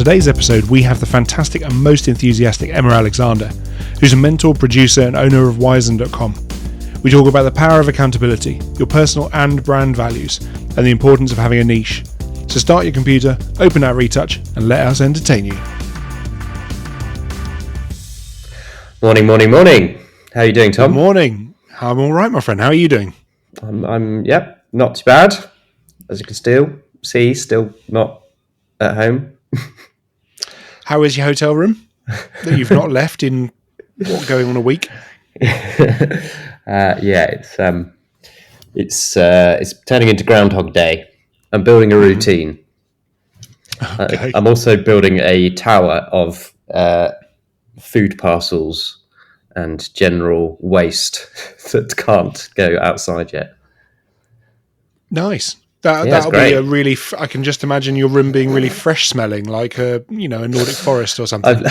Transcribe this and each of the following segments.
today's episode, we have the fantastic and most enthusiastic Emma Alexander, who's a mentor, producer, and owner of Wizen.com. We talk about the power of accountability, your personal and brand values, and the importance of having a niche. So start your computer, open that retouch, and let us entertain you. Morning. How are you doing, Tom? Good morning. I'm all right, my friend. How are you doing? I'm not too bad. As you can still not at home. How is your hotel room that you've not left in going on a week? It's turning into Groundhog Day. I'm building a routine. Okay. I'm also building a tower of food parcels and general waste that can't go outside yet. Nice. That'll great. be a really. I can just imagine your room being really fresh smelling, like a Nordic forest or something.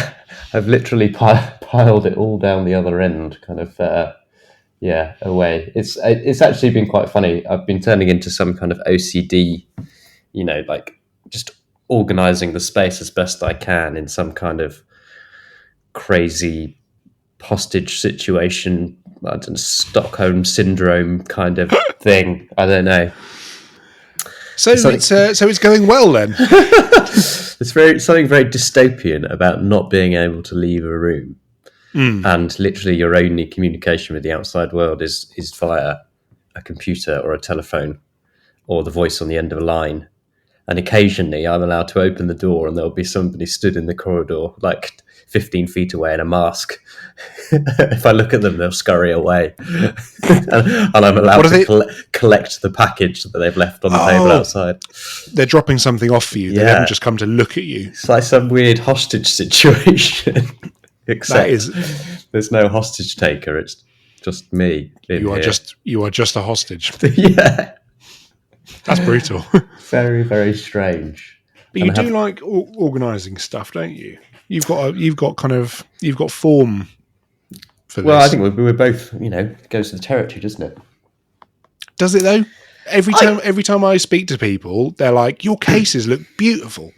I've literally piled it all down the other end, kind of. Away. It's actually been quite funny. I've been turning into some kind of OCD, like just organizing the space as best I can in some kind of crazy hostage situation, Stockholm syndrome kind of thing. I don't know. So it's going well then. It's something very dystopian about not being able to leave a room, and literally your only communication with the outside world is via a computer or a telephone or the voice on the end of a line. And occasionally I'm allowed to open the door and there'll be somebody stood in the corridor like 15 feet away in a mask. If I look at them, they'll scurry away. and I'm allowed to collect the package that they've left on the table outside. They're dropping something off for you. They haven't just come to look at you. It's like some weird hostage situation. Except there's no hostage taker. It's just me. You are just a hostage. Yeah. That's brutal. Very, very strange. But you do like organising stuff, don't you? You've got form for this. Well, I think we're both, it goes to the territory, doesn't it? Does it though? Every time I speak to people, they're like, "Your cases look beautiful."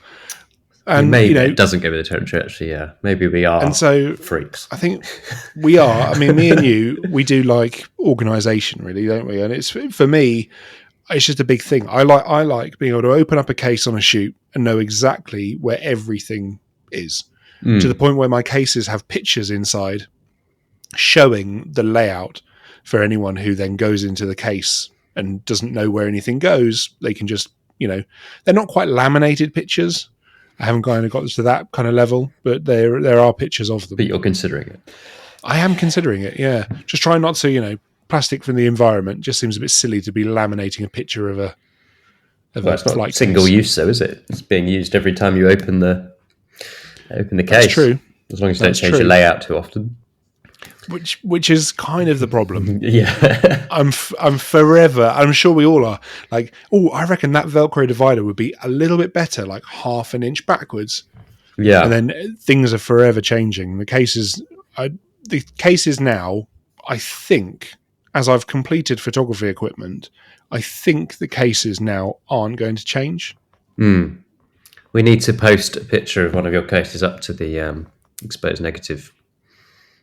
And maybe it doesn't go with the territory, actually. Yeah, maybe we are. And so freaks. I think we are. I mean, me and you, we do like organisation, really, don't we? And it's for me. It's just a big thing. I like being able to open up a case on a shoot and know exactly where everything is, to the point where my cases have pictures inside showing the layout for anyone who then goes into the case and doesn't know where anything goes. They can just, they're not quite laminated pictures. I haven't kind of got to that kind of level, but there are pictures of them. But you're considering it. I am considering it, yeah. Just trying not to, plastic from the environment just seems a bit silly to be laminating a picture of a it's not single use, though, is it? It's being used every time you open the case. That's true. As long as you don't change the layout too often. Which is kind of the problem. Yeah. I'm forever. I'm sure we all are. Like, I reckon that Velcro divider would be a little bit better, like half an inch backwards. Yeah. And then things are forever changing. The cases now, I think, as I've completed photography equipment, I think the cases now aren't going to change. We need to post a picture of one of your cases up to the exposed negative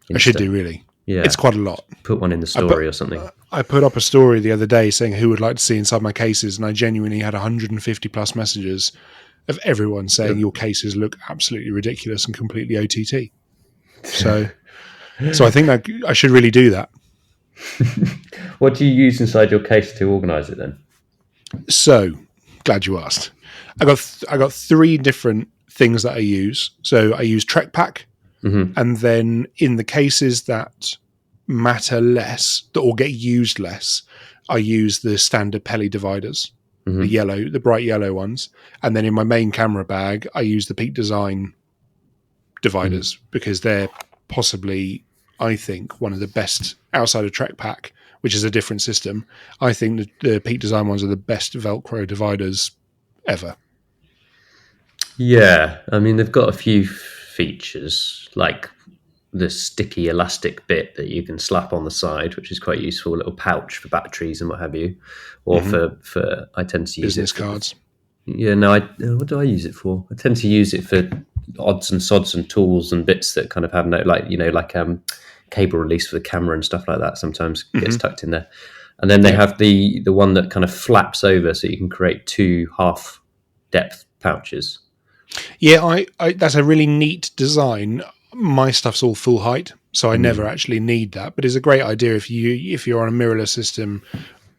Insta. I should do, really. Yeah. It's quite a lot. Put one in the story or something. I put up a story the other day saying who would like to see inside my cases, and I genuinely had 150 plus messages of everyone saying your cases look absolutely ridiculous and completely OTT. So I think that I should really do that. What do you use inside your case to organise it then? So, glad you asked. I got three different things that I use. So I use Trek Pack, and then in the cases that matter less, or get used less, I use the standard Pelly dividers, the bright yellow ones. And then in my main camera bag, I use the Peak Design dividers because they're possibly, I think, one of the best outside of Trek Pack, which is a different system. I think the Peak Design ones are the best Velcro dividers ever. Yeah, I mean, they've got a few features, like the sticky elastic bit that you can slap on the side, which is quite useful, a little pouch for batteries and what have you, or for I tend to use business cards. Yeah, no. What do I use it for? I tend to use it for odds and sods and tools and bits that kind of have no, like cable release for the camera and stuff like that. Sometimes gets tucked in there, and then they have the one that kind of flaps over, so you can create two half depth pouches. Yeah, I that's a really neat design. My stuff's all full height, so I never actually need that. But it's a great idea if you're on a mirrorless system,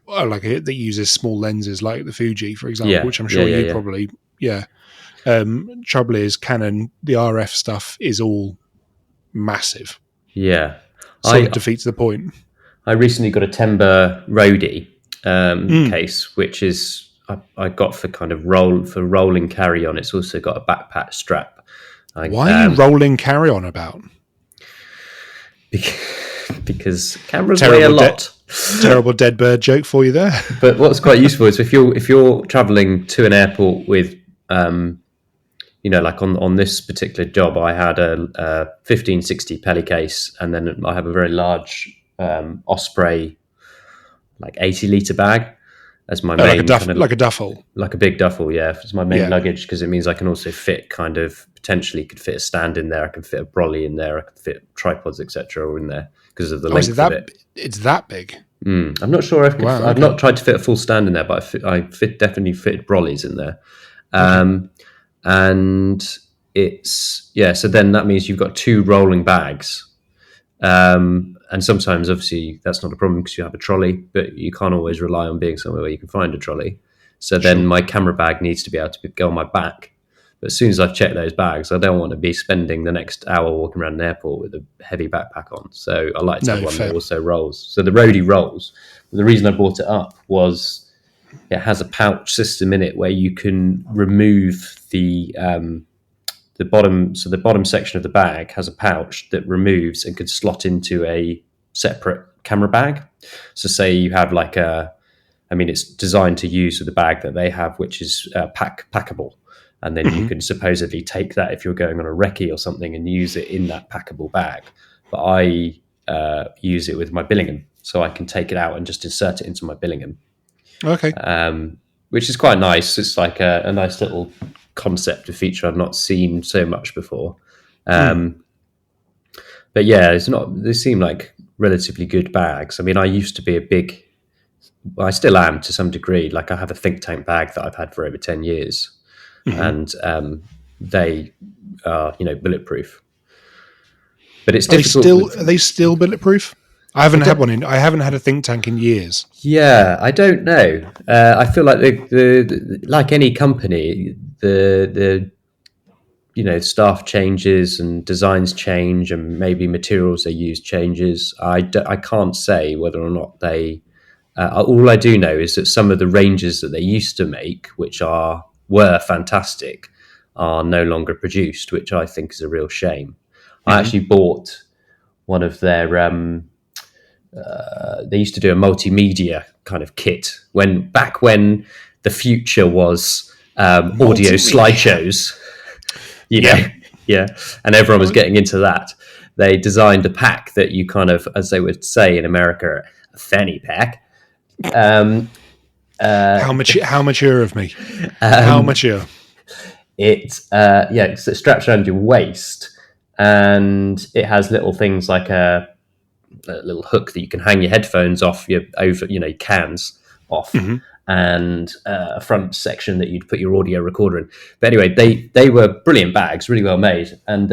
like that uses small lenses, like the Fuji, for example, Yeah, which I'm sure you yeah. probably Trouble is Canon, the RF stuff is all massive. Yeah, Sort of defeats the point. I recently got a Timber Roadie case, which is I got for kind of rolling carry on. It's also got a backpack strap. Why are you rolling carry on about? Because cameras weigh a lot. Terrible dead bird joke for you there. But what's quite useful is if you're traveling to an airport with like on this particular job, I had a 1560 Peli case, and then I have a very large Osprey, like 80-litre bag as my main, like a duffel, like a big duffel. Yeah, it's my main luggage, because it means I can also fit potentially could fit a stand in there. I can fit a brolly in there. I can fit tripods, etc. in there because of the length of it. It's that big. I'm not sure if I've not tried to fit a full stand in there, but I definitely fitted brollies in there. And it's so then that means you've got two rolling bags, and sometimes obviously that's not a problem because you have a trolley, but you can't always rely on being somewhere where you can find a trolley. So then my camera bag needs to be able to go on my back. But as soon as I've checked those bags, I don't want to be spending the next hour walking around an airport with a heavy backpack on. So I like to have one that also rolls. So the Roadie rolls. But the reason I brought it up was it has a pouch system in it where you can remove the bottom. So the bottom section of the bag has a pouch that removes and could slot into a separate camera bag. So say you have it's designed to use with the bag that they have, which is packable. And then you can supposedly take that if you're going on a recce or something and use it in that packable bag. But I use it with my Billingham, so I can take it out and just insert it into my Billingham. Okay. Which is quite nice. It's like a nice little concept, a feature I've not seen so much before. But yeah, they seem like relatively good bags. I mean, I used to be I still am to some degree. Like I have a think tank bag that I've had for over 10 years. And they are, bulletproof. But it's difficult. Are they still bulletproof? I haven't had one I haven't had a think tank in years. Yeah, I don't know. I feel like the like any company, the staff changes and designs change, and maybe materials they use changes. I can't say whether or not they. All I do know is that some of the ranges that they used to make, which were fantastic, are no longer produced, which I think is a real shame. I actually bought one of their they used to do a multimedia kind of kit back when the future was audio slideshows, and everyone was getting into that. They designed a pack that you kind of, as they would say in America, a fanny pack. How mature of me? How mature? It's straps around your waist, and it has little things like a little hook that you can hang your headphones off your cans off, and a front section that you'd put your audio recorder in. But anyway, they were brilliant bags, really well made, and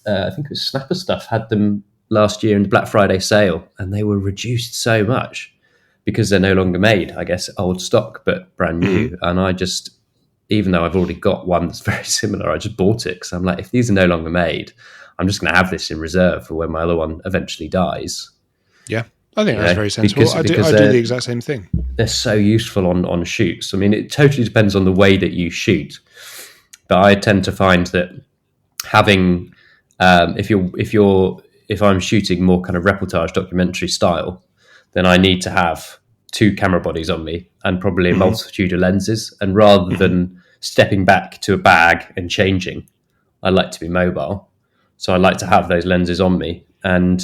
I think it was Snapper Stuff had them last year in the Black Friday sale, and they were reduced so much because they're no longer made. I guess old stock, but brand new. And I just, even though I've already got one that's very similar, I just bought it because I'm like, if these are no longer made, I'm just going to have this in reserve for when my other one eventually dies. Yeah, I think that's very sensible. I do the exact same thing. They're so useful on shoots. I mean, it totally depends on the way that you shoot, but I tend to find that having if I'm shooting more kind of reportage documentary style, then I need to have two camera bodies on me and probably a multitude of lenses. And rather than stepping back to a bag and changing, I like to be mobile. So I like to have those lenses on me. And,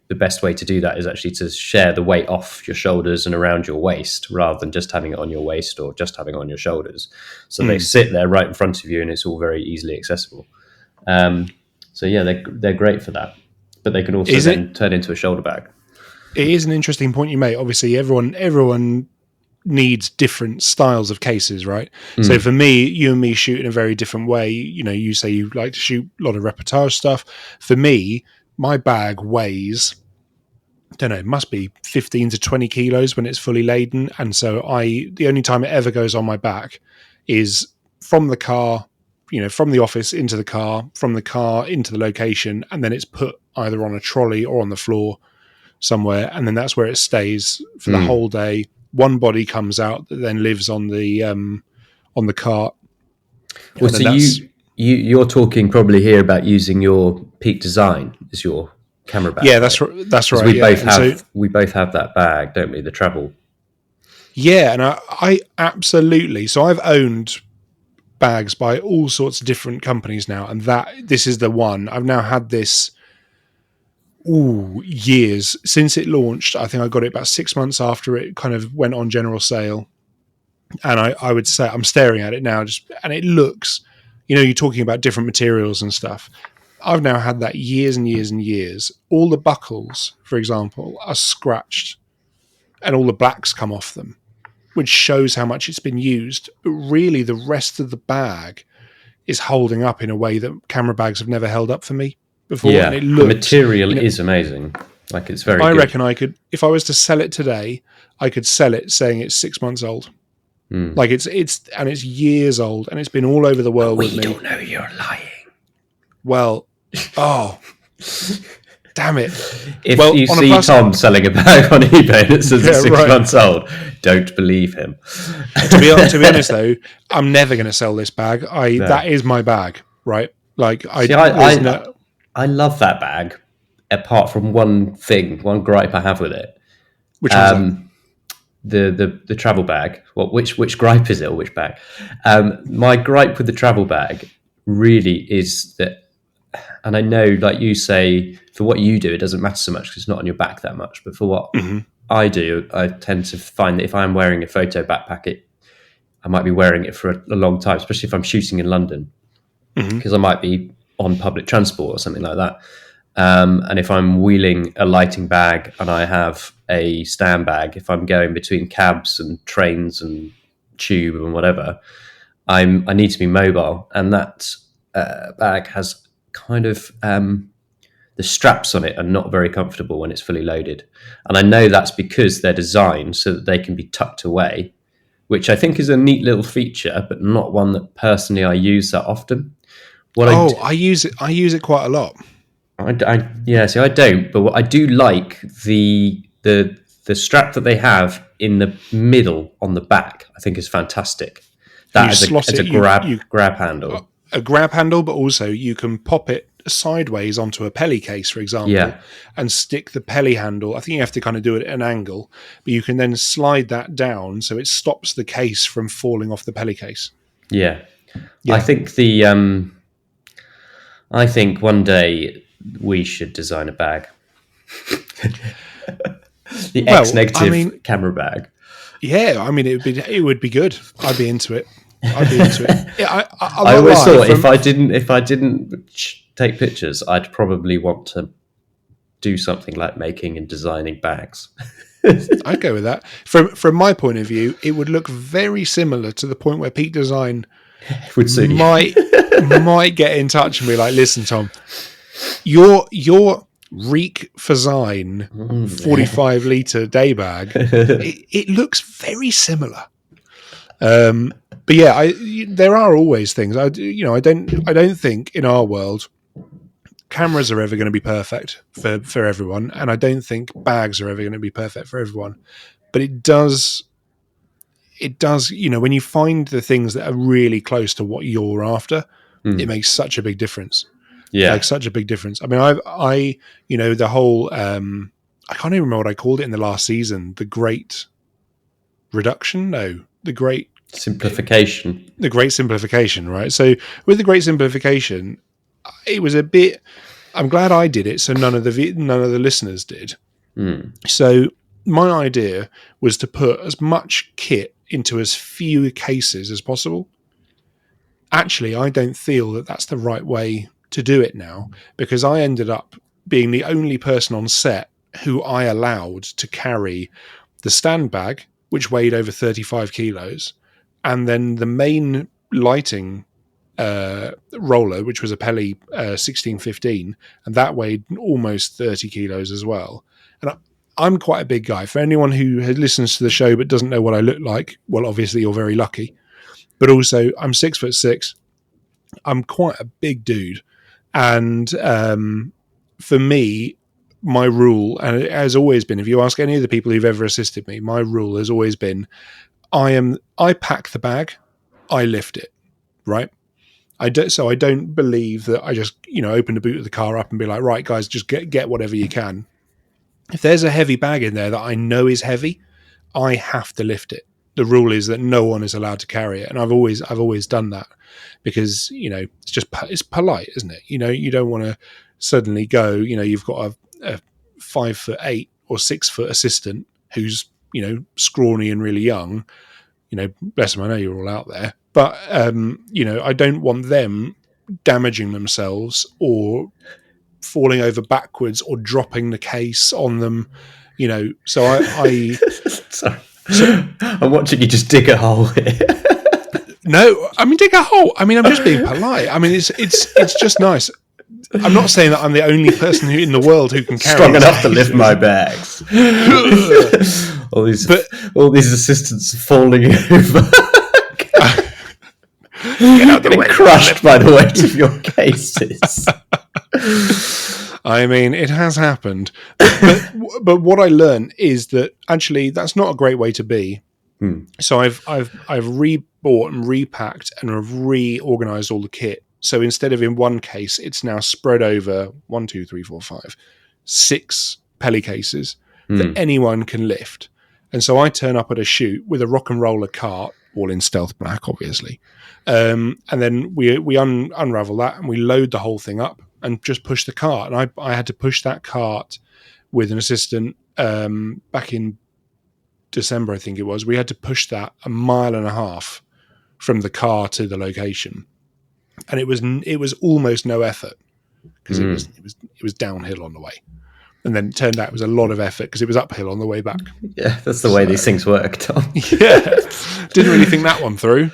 the best way to do that is actually to share the weight off your shoulders and around your waist, rather than just having it on your waist or just having it on your shoulders. So they sit there right in front of you, and it's all very easily accessible. So yeah, they're great for that, but they can also then turn into a shoulder bag. It is an interesting point you make. Obviously, everyone needs different styles of cases, right? So for me, you and me shoot in a very different way. You know, you say you like to shoot a lot of reportage stuff. For me, my bag weighs, I don't know, it must be 15 to 20 kilos when it's fully laden. And so the only time it ever goes on my back is from the car, you know, from the office into the car, from the car into the location, and then it's put either on a trolley or on the floor somewhere, and then that's where it stays for the whole day. One body comes out that then lives on the cart. Well, so you're talking probably here about using your Peak Design as your camera bag. Yeah, that's right. We both have that bag, don't we? The travel. Yeah, and I absolutely. So I've owned bags by all sorts of different companies now, and this is the one. I've now had this years since it launched. I think I got it about 6 months after it kind of went on general sale, and I would say I'm staring at it now, and it looks, you know, you're talking about different materials and stuff. I've now had that years and years and years. All the buckles, for example, are scratched, and all the blacks come off them, which shows how much it's been used. But really, the rest of the bag is holding up in a way that camera bags have never held up for me before. Yeah, and it looks, the material is amazing. Like, it's very good. Reckon I could, if I was to sell it today, I could sell it saying it's 6 months old. Like it's years old, and it's been all over the world with me. We don't know, you're lying. Well, damn it. If you see Tom selling a bag on eBay and it says it's 6 months old, don't believe him. To be honest, though, I'm never going to sell this bag. That is my bag, right? Like, I love that bag, apart from one gripe I have with it. Which one's that? The travel bag. Well, which gripe is it, or which bag? My gripe with the travel bag really is that, and I know, like you say, for what you do, it doesn't matter so much because it's not on your back that much. But for what I do, I tend to find that if I'm wearing a photo backpack, I might be wearing it for a long time, especially if I'm shooting in London, because I might be on public transport or something like that. And if I'm wheeling a lighting bag and I have a stand bag, if I'm going between cabs and trains and tube and whatever, I need to be mobile. And that bag has kind of the straps on it are not very comfortable when it's fully loaded. And I know that's because they're designed so that they can be tucked away, which I think is a neat little feature, but not one that personally I use that often. I use it quite a lot. I don't. But what I do like the strap that they have in the middle on the back, I think is fantastic. That is a grab handle. A grab handle, but also you can pop it sideways onto a Pelly case, for example, and stick the Pelly handle. I think you have to kind of do it at an angle, but you can then slide that down so it stops the case from falling off the Pelly case. Yeah. I think I think one day we should design a bag. The X-negative camera bag. Yeah, I mean, it would be good. I'd be into it. Yeah, I always thought if I didn't take pictures, I'd probably want to do something like making and designing bags. I'd go with that. From my point of view, it would look very similar to the point where Peak Design might get in touch and be like, "Listen, Tom, your Reek Fazine 45-litre day bag, it looks very similar." But yeah, there are always things. I don't think in our world cameras are ever going to be perfect for everyone, and I don't think bags are ever going to be perfect for everyone. But it does. When you find the things that are really close to what you're after, it makes such a big difference. Yeah, like such a big difference. I mean, I the whole I can't even remember what I called it in the last season. The Great Reduction? No, the Great Simplification. The Great Simplification, right? So with the Great Simplification, it was a bit. I'm glad I did it, so none of the listeners did. So my idea was to put as much kit into as few cases as possible. Actually, I don't feel that that's the right way to do it now, because I ended up being the only person on set who I allowed to carry the stand bag, which weighed over 35 kilos, and then the main lighting roller, which was a Peli 1615, and that weighed almost 30 kilos as well. And I'm quite a big guy. For anyone who listens to the show but doesn't know what I look like, well, obviously you're very lucky. But also, I'm 6'6". I'm quite a big dude, and for me, my rule, and it has always been, if you ask any of the people who've ever assisted me, my rule has always been, I pack the bag, I lift it, right? I don't believe that I just, open the boot of the car up and be like, right, guys, just get whatever you can. If there's a heavy bag in there that I know is heavy, I have to lift it. The rule is that no one is allowed to carry it, and I've always done that, because it's polite, isn't it? You don't want to suddenly go. You've got a 5'8" or 6 foot assistant who's scrawny and really young. Bless them, I know you're all out there, but I don't want them damaging themselves or falling over backwards or dropping the case on them. So I Sorry. I'm watching you just dig a hole here. No, I mean, dig a hole. I mean, I'm just being polite. I mean, it's just nice. I'm not saying that I'm the only person in the world who can carry strong enough to lift my bags. all these assistants are falling over. Get out the Getting way, crushed by the weight of your cases. I mean, it has happened. But what I learned is that actually that's not a great way to be. So I've rebought and repacked and have reorganized all the kit. So instead of in one case, it's now spread over 1, 2, 3, 4, 5, 6 Peli cases that anyone can lift. And so I turn up at a shoot with a rock and roller cart, all in stealth black, obviously. And then we unravel that and we load the whole thing up and just push the cart. And I had to push that cart with an assistant back in December, I think it was. We had to push that 1.5 miles from the car to the location, and it was almost no effort, because it was downhill on the way, and then it turned out it was a lot of effort because it was uphill on the way back. Yeah, that's the way these things work, Tom. Yeah, didn't really think that one through.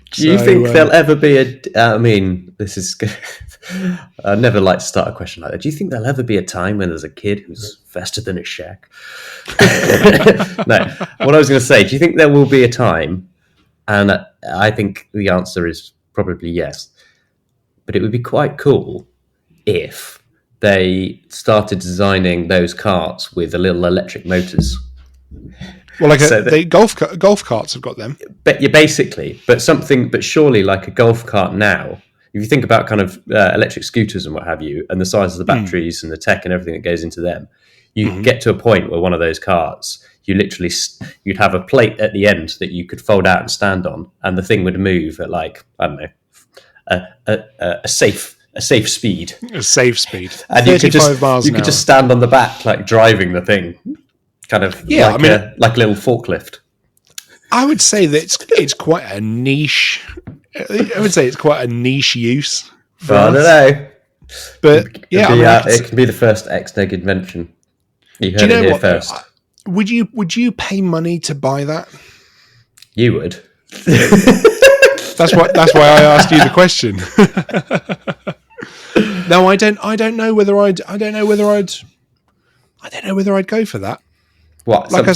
Do you think there'll ever be I mean, this is I never like to start a question like that. Do you think there'll ever be a time when there's a kid who's faster than a shack? No, what I was going to say, do you think there will be a time, and I think the answer is probably yes, but it would be quite cool if they started designing those carts with the little electric motors. Well, like golf carts have got them. But but surely like a golf cart now, if you think about kind of electric scooters and what have you, and the size of the batteries and the tech and everything that goes into them, you get to a point where one of those carts, you'd have a plate at the end that you could fold out and stand on, and the thing would move at, like, I don't know, a safe speed. A safe speed. And 35 miles an hour. You could just stand on the back, like driving the thing, kind of like a little forklift. I would say that it's quite a niche. I would say it's quite a niche use. I don't know, but yeah, it can be the first X-Neg invention. You heard it here first. Would you pay money to buy that? You would. That's why I asked you the question. No, I don't know whether I'd go for that. What? Like I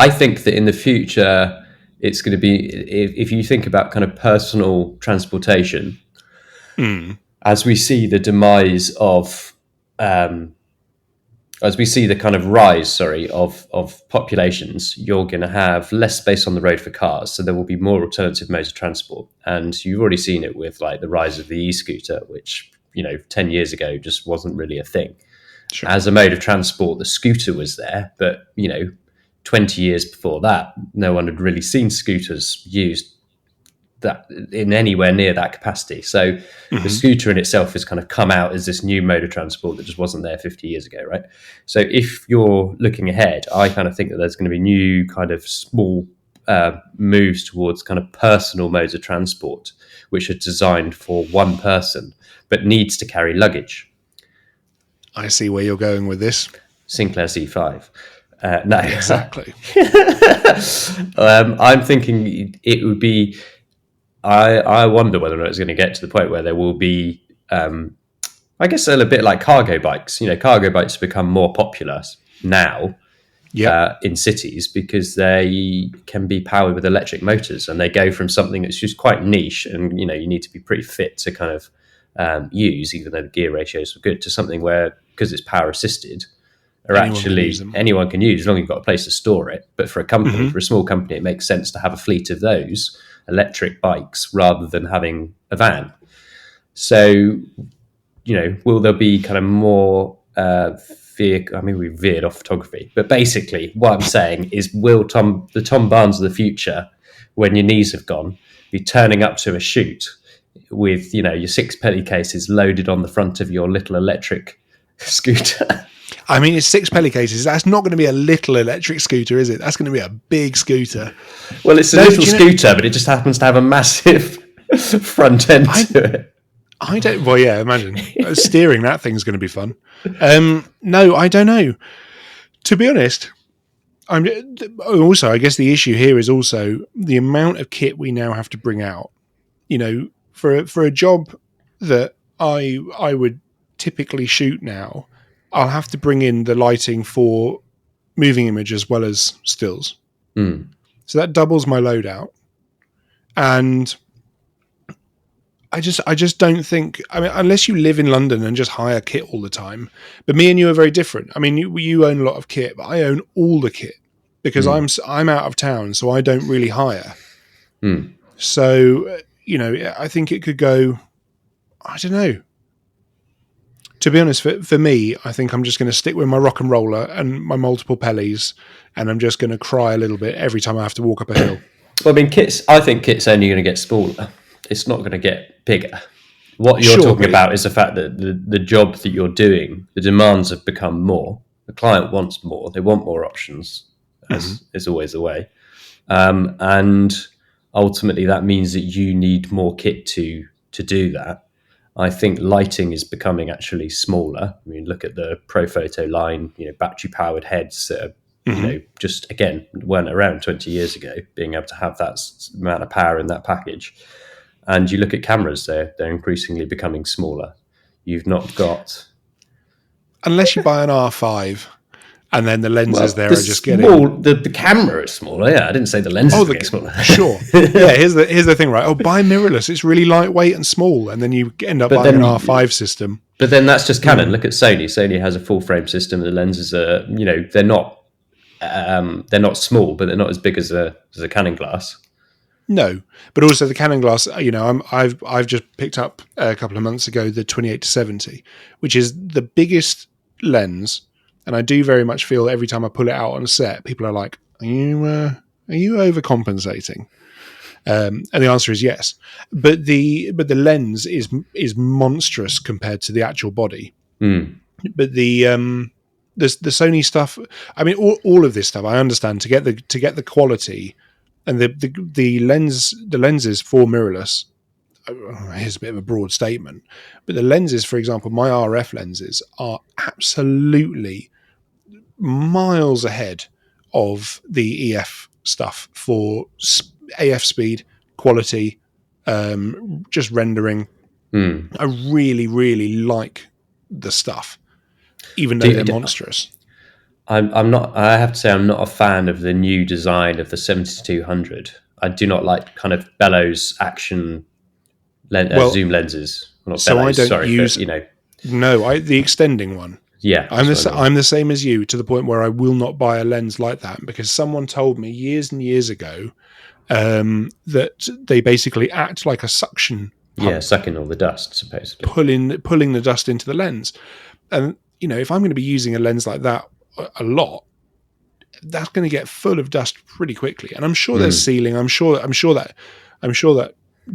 think that in the future it's going to be, if you think about kind of personal transportation, as we see the demise of as we see the kind of rise, of populations, you're going to have less space on the road for cars, so there will be more alternative modes of transport. And you've already seen it with like the rise of the e-scooter, which 10 years ago just wasn't really a thing. Sure. As a mode of transport, the scooter was there, but 20 years before that, no one had really seen scooters used that in anywhere near that capacity. So the scooter in itself has kind of come out as this new mode of transport that just wasn't there 50 years ago, right? So if you're looking ahead, I kind of think that there's going to be new kind of small moves towards kind of personal modes of transport, which are designed for one person, but needs to carry luggage. I see where you're going with this. Sinclair C5. No, exactly. I'm thinking it would be. I wonder whether or not it's going to get to the point where there will be, I guess, a bit like cargo bikes. Cargo bikes become more popular now in cities because they can be powered with electric motors, and they go from something that's just quite niche, and you need to be pretty fit to kind of use, even though the gear ratios are good, to something where, because it's power assisted, anyone can use as long as you've got a place to store it. But for a company, for a small company, it makes sense to have a fleet of those electric bikes rather than having a van. So, will there be kind of more vehicle? I mean, we veered off photography, but basically what I'm saying is, will the Tom Barnes of the future, when your knees have gone, be turning up to a shoot with, your 6 penny cases loaded on the front of your little electric scooter? I mean, it's 6 pelly cases. That's not going to be a little electric scooter, is it? That's going to be a big scooter. Well, it's a little scooter, but it just happens to have a massive front end to it. I don't. Well, yeah. Imagine steering that thing's going to be fun. No, I don't know. To be honest, I guess the issue here is also the amount of kit we now have to bring out. For a job that I would typically shoot now, I'll have to bring in the lighting for moving image as well as stills. So that doubles my loadout. And I just don't think, I mean, unless you live in London and just hire kit all the time. But me and you are very different. I mean, you own a lot of kit, but I own all the kit because I'm out of town, so I don't really hire. So, I think it could go, I don't know. To be honest, for me, I think I'm just going to stick with my rock and roller and my multiple pellies, and I'm just going to cry a little bit every time I have to walk up a hill. Well, I mean, I think kit's only going to get smaller. It's not going to get bigger. What you're talking about is the fact that the job that you're doing, the demands have become more. The client wants more. They want more options, as is always the way. And ultimately, that means that you need more kit to do that. I think lighting is becoming actually smaller. I mean, look at the Profoto line, battery-powered heads that are, just, again, weren't around 20 years ago, being able to have that amount of power in that package. And you look at cameras, they're increasingly becoming smaller. You've not got... Unless you buy an R5, and then the lenses are just getting... The camera is smaller, yeah. I didn't say the lenses are getting smaller. Sure. Yeah, here's the thing, right? Buy mirrorless. It's really lightweight and small, and then you end up buying an R5 system. But then that's just Canon. Look at Sony. Sony has a full-frame system. The lenses are, they're not small, but they're not as big as a Canon glass. No, but also the Canon glass. I've just picked up a couple of months ago the 28-70, which is the biggest lens, and I do very much feel every time I pull it out on set, people are like, "Are you overcompensating?" And the answer is yes. But the lens is monstrous compared to the actual body. But the Sony stuff, I mean, all of this stuff, I understand to get the quality. And the lenses for mirrorless, here's a bit of a broad statement, but the lenses, for example, my RF lenses are absolutely miles ahead of the EF stuff for AF speed, quality, just rendering. I really, really like the stuff, even though they're monstrous. I'm not. I have to say, I'm not a fan of the new design of the 70-200. I do not like kind of bellows action zoom lenses. Not so bellows, I don't sorry, use. But, the extending one. Yeah, I'm the same as you, to the point where I will not buy a lens like that because someone told me years and years ago that they basically act like a suction pump. Yeah, sucking all the dust, supposedly. Pulling the dust into the lens. And, if I'm going to be using a lens like that a lot, that's going to get full of dust pretty quickly. And I'm sure there's sealing. I'm sure that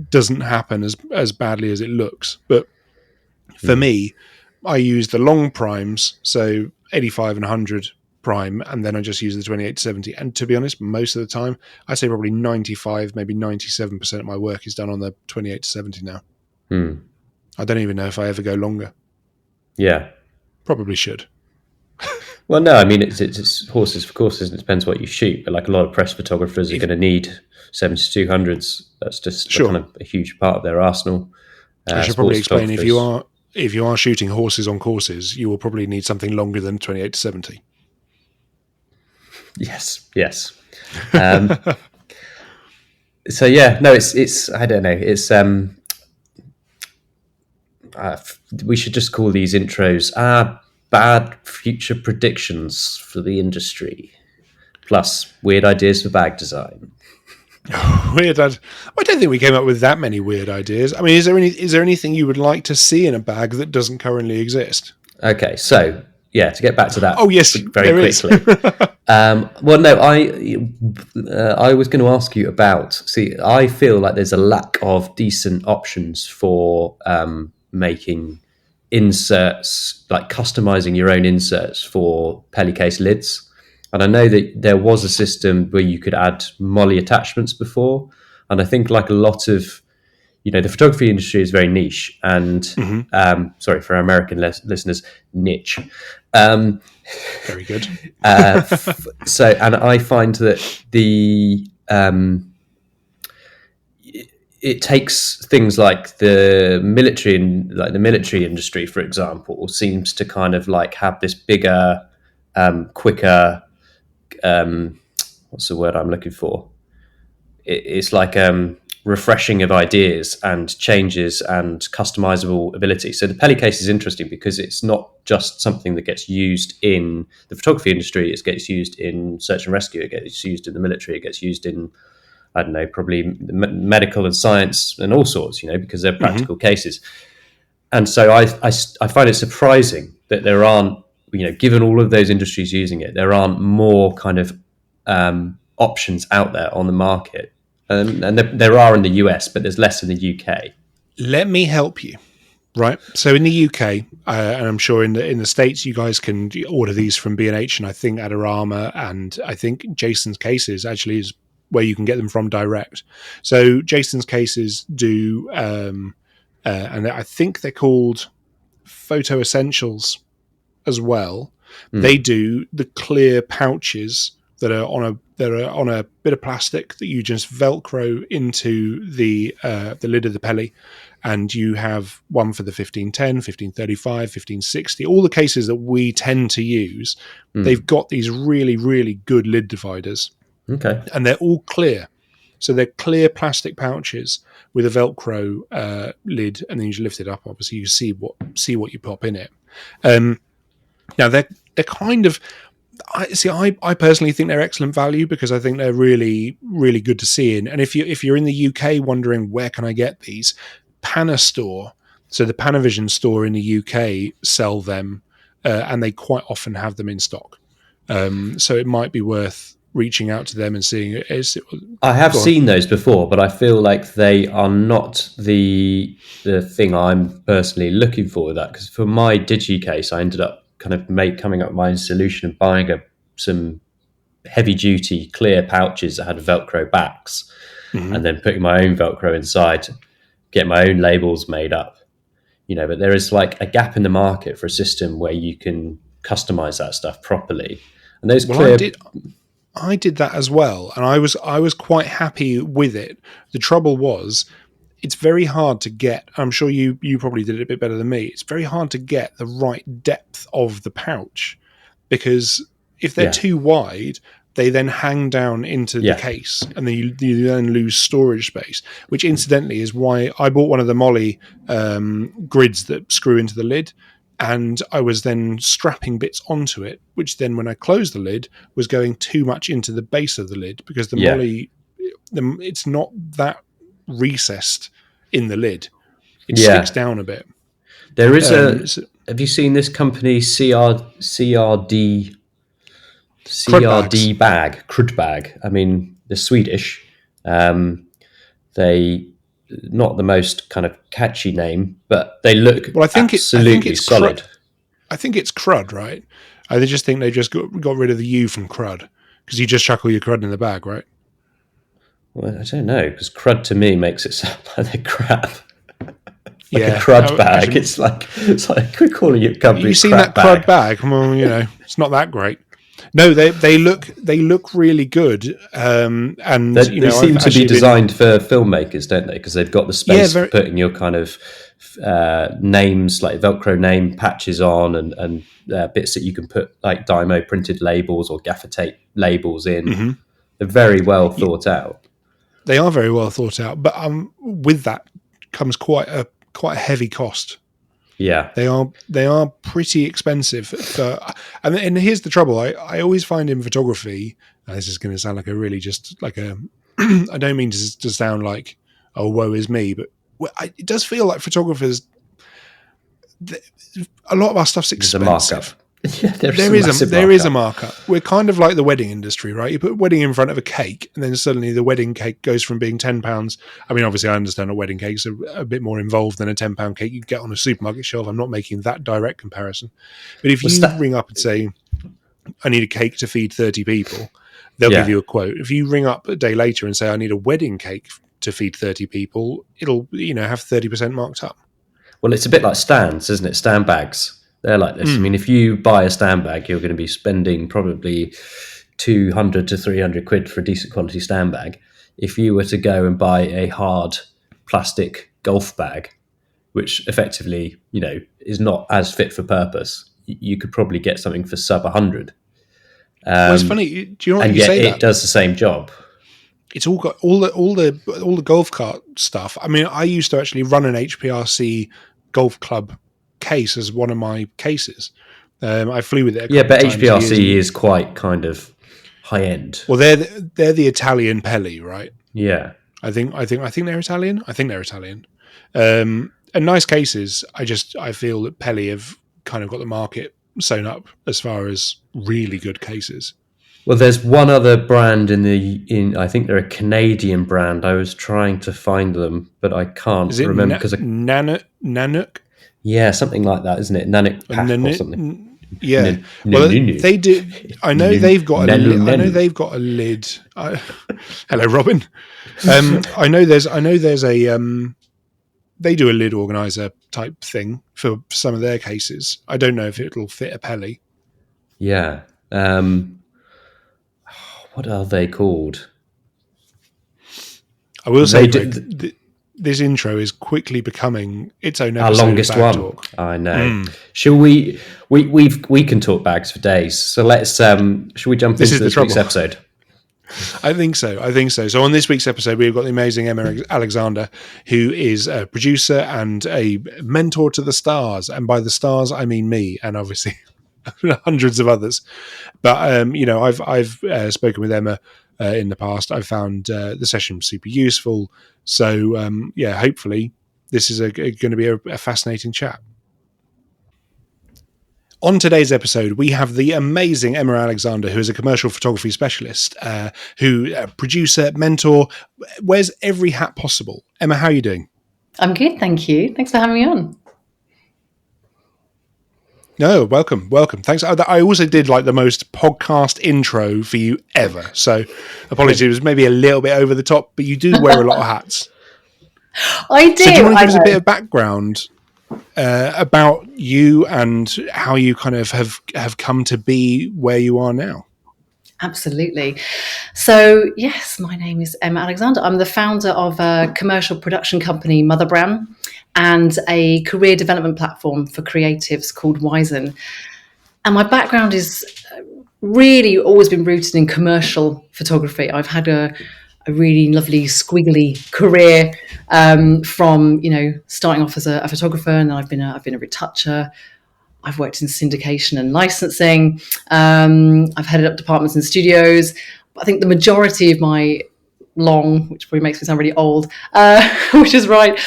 doesn't happen as badly as it looks. But for me, I use the long primes, so 85 and 100 prime, and then I just use the 28 to 70. And to be honest, most of the time, I say probably 95, maybe 97% of my work is done on the 28 to 70 now. I don't even know if I ever go longer. Yeah. Probably should. Well, no, I mean, it's horses for courses, and it depends what you shoot. But like a lot of press photographers are going to need 7200s. That's just kind of a huge part of their arsenal. I should probably explain, if you are shooting horses on courses, you will probably need something longer than 28 to 70. Yes. So yeah, no, it's I don't know. It's we should just call these intros bad future predictions for the industry, plus weird ideas for bag design. Weird. I don't think we came up with that many weird ideas. I mean, is there anything you would like to see in a bag that doesn't currently exist? Okay, so yeah, to get back to that. Oh yes, very quickly. Well, no, I was going to ask you about. See, I feel like there's a lack of decent options for making inserts, like customizing your own inserts for Pelicase lids. And I know that there was a system where you could add molly attachments before. And I think like a lot of, the photography industry is very niche and, sorry, for our American listeners, niche. Very good. And I find that it takes things like the military and like the military industry, for example, seems to kind of like have this bigger, quicker, what's the word I'm looking for? It's like refreshing of ideas and changes and customizable ability. So the Pelicase is interesting because it's not just something that gets used in the photography industry. It gets used in search and rescue. It gets used in the military. It gets used in, I don't know, probably medical and science and all sorts, because they're practical cases. And so I find it surprising that there aren't, given all of those industries using it, there aren't more kind of options out there on the market. And there are in the US, but there's less in the UK. Let me help you. Right. So in the UK, and I'm sure in the States, you guys can order these from B&H, and I think Adorama, and I think Jason's Cases actually is where you can get them from direct. So Jason's Cases do, and I think they're called Photo Essentials as well. They do the clear pouches that are on a bit of plastic that you just Velcro into the lid of the Peli, and you have one for the 1510, 1535, 1560. All the cases that we tend to use, they've got these really, really good lid dividers. Okay, and they're all clear. So they're clear plastic pouches with a Velcro lid, and then you just lift it up. Obviously, you see what you pop in it. Now they're kind of. I personally think they're excellent value because I think they're really, really good to see in. And if you're in the UK wondering where can I get these, Panastore, so the Panavision store in the UK sell them, and they quite often have them in stock. So it might be worth reaching out to them and seeing it. I have seen those before, but I feel like they are not the thing I'm personally looking for with that. Because for my Digi case, I ended up kind of coming up with my own solution of buying some heavy duty clear pouches that had Velcro backs, and then putting my own Velcro inside, get my own labels made up. But there is like a gap in the market for a system where you can customize that stuff properly. And those clear. I did that as well, and I was quite happy with it. The trouble was, it's very hard to get. I'm sure you probably did it a bit better than me. It's very hard to get the right depth of the pouch, because if they're too wide, they then hang down into the case, and then you then lose storage space. Which, incidentally, is why I bought one of the Molly grids that screw into the lid. And I was then strapping bits onto it, which then when I closed the lid was going too much into the base of the lid, because the Molly, it's not that recessed in the lid. It sticks down a bit. There is have you seen this company CRD bag? Crud bag. I mean, they're Swedish. They not the most kind of catchy name, but they look Well, I think absolutely it's solid. I think it's crud, right? I just think they just got rid of the U from crud because you just chuck all your crud in the bag, right? Well, I don't know, because crud to me makes it sound like they're crap. Like a Yeah. crud bag. Actually, It's like we're calling your company you a seen crap that crud bag. bag? Well, it's not that great. No, they look really good, and They I've seem to be actually been designed for filmmakers, don't they? Because they've got the yeah, space for very putting your kind of names, like Velcro name patches on, and bits that you can put like Dymo printed labels or gaffer tape labels in. mhm. They're very well thought out. They are very well thought out, but with that comes quite a heavy cost. Yeah, They are pretty expensive for, and here's the trouble. I always find in photography, and this is going to sound like a really just like a I don't mean to sound like, oh, woe is me, but it does feel like photographers, a lot of our stuff's there's a markup. expensive. Yeah, there's a massive There is a markup. markup. We're kind of like the wedding industry, right? You put a wedding in front of a cake, and then suddenly the wedding cake goes from being £10. I mean, obviously, I understand a wedding cake's a bit more involved than a £10 cake you get on a supermarket shelf. I'm not making that direct comparison, but if Well, you ring up and say, "I need a cake to feed 30 people," they'll give yeah. you a quote. If you ring up a day later and say, "I need a wedding cake to feed 30 people," it'll have 30% marked up. Well, it's a bit like stands, isn't it? Stand bags. They're like this. I Mm. mean, if you buy a stand bag, you're going to be spending probably 200 to 300 quid for a decent quality stand bag. If you were to go and buy a hard plastic golf bag, which effectively, is not as fit for purpose, you could probably get something for sub 100. Well, it's funny. Do you know what And you yet say it that? does the same job. It's all got all the golf cart stuff. I mean, I used to actually run an HPRC golf club case as one of my cases. I flew with it a Yeah, couple of but times years HPRC ago. is quite kind of high end. Well, they're the Italian Pelli, right? Yeah. I think they're Italian. I think they're Italian. And nice cases. I feel that Pelli have kind of got the market sewn up as far as really good cases. Well, there's one other brand in I think they're a Canadian brand. I was trying to find them, but I can't Is it remember because Nanook? yeah, something like that, isn't it? Nanik Pack or something. Yeah. Well, they do. I know they've got a. I know they've got a lid. Hello, Robin. I know there's a. They do a lid organizer type thing for some of their cases. I don't know if it'll fit a Pelli. Yeah. What are they called? I will say, They Greg, this intro is quickly becoming its own our episode longest of Bag one. Talk. I know. Shall we can talk bags for days. So let's should we jump into this week's episode? I think so. So on this week's episode, we've got the amazing Emma Alexander, who is a producer and a mentor to the stars. And by the stars, I mean me, and obviously hundreds of others. But I've spoken with Emma in the past. I found the session super useful. So hopefully this is going to be a fascinating chat. On today's episode, we have the amazing Emma Alexander, who is a commercial photography specialist, producer, mentor, wears every hat possible. Emma, how are you doing? I'm good, thank you. Thanks for having me on. No, welcome. Thanks. I also did like the most podcast intro for you ever. So apologies, it was maybe a little bit over the top, but you do wear a lot of hats. I do. So do you want to give us a bit of background about you and how you kind of have come to be where you are now? Absolutely. So, yes, my name is Emma Alexander. I'm the founder of a commercial production company, Mother Brand, and a career development platform for creatives called Wizen. And my background is really always been rooted in commercial photography. I've had a really lovely squiggly career from starting off as a photographer, and then I've been a retoucher. I've worked in syndication and licensing. I've headed up departments in studios. I think the majority of my which probably makes me sound really old, which is right.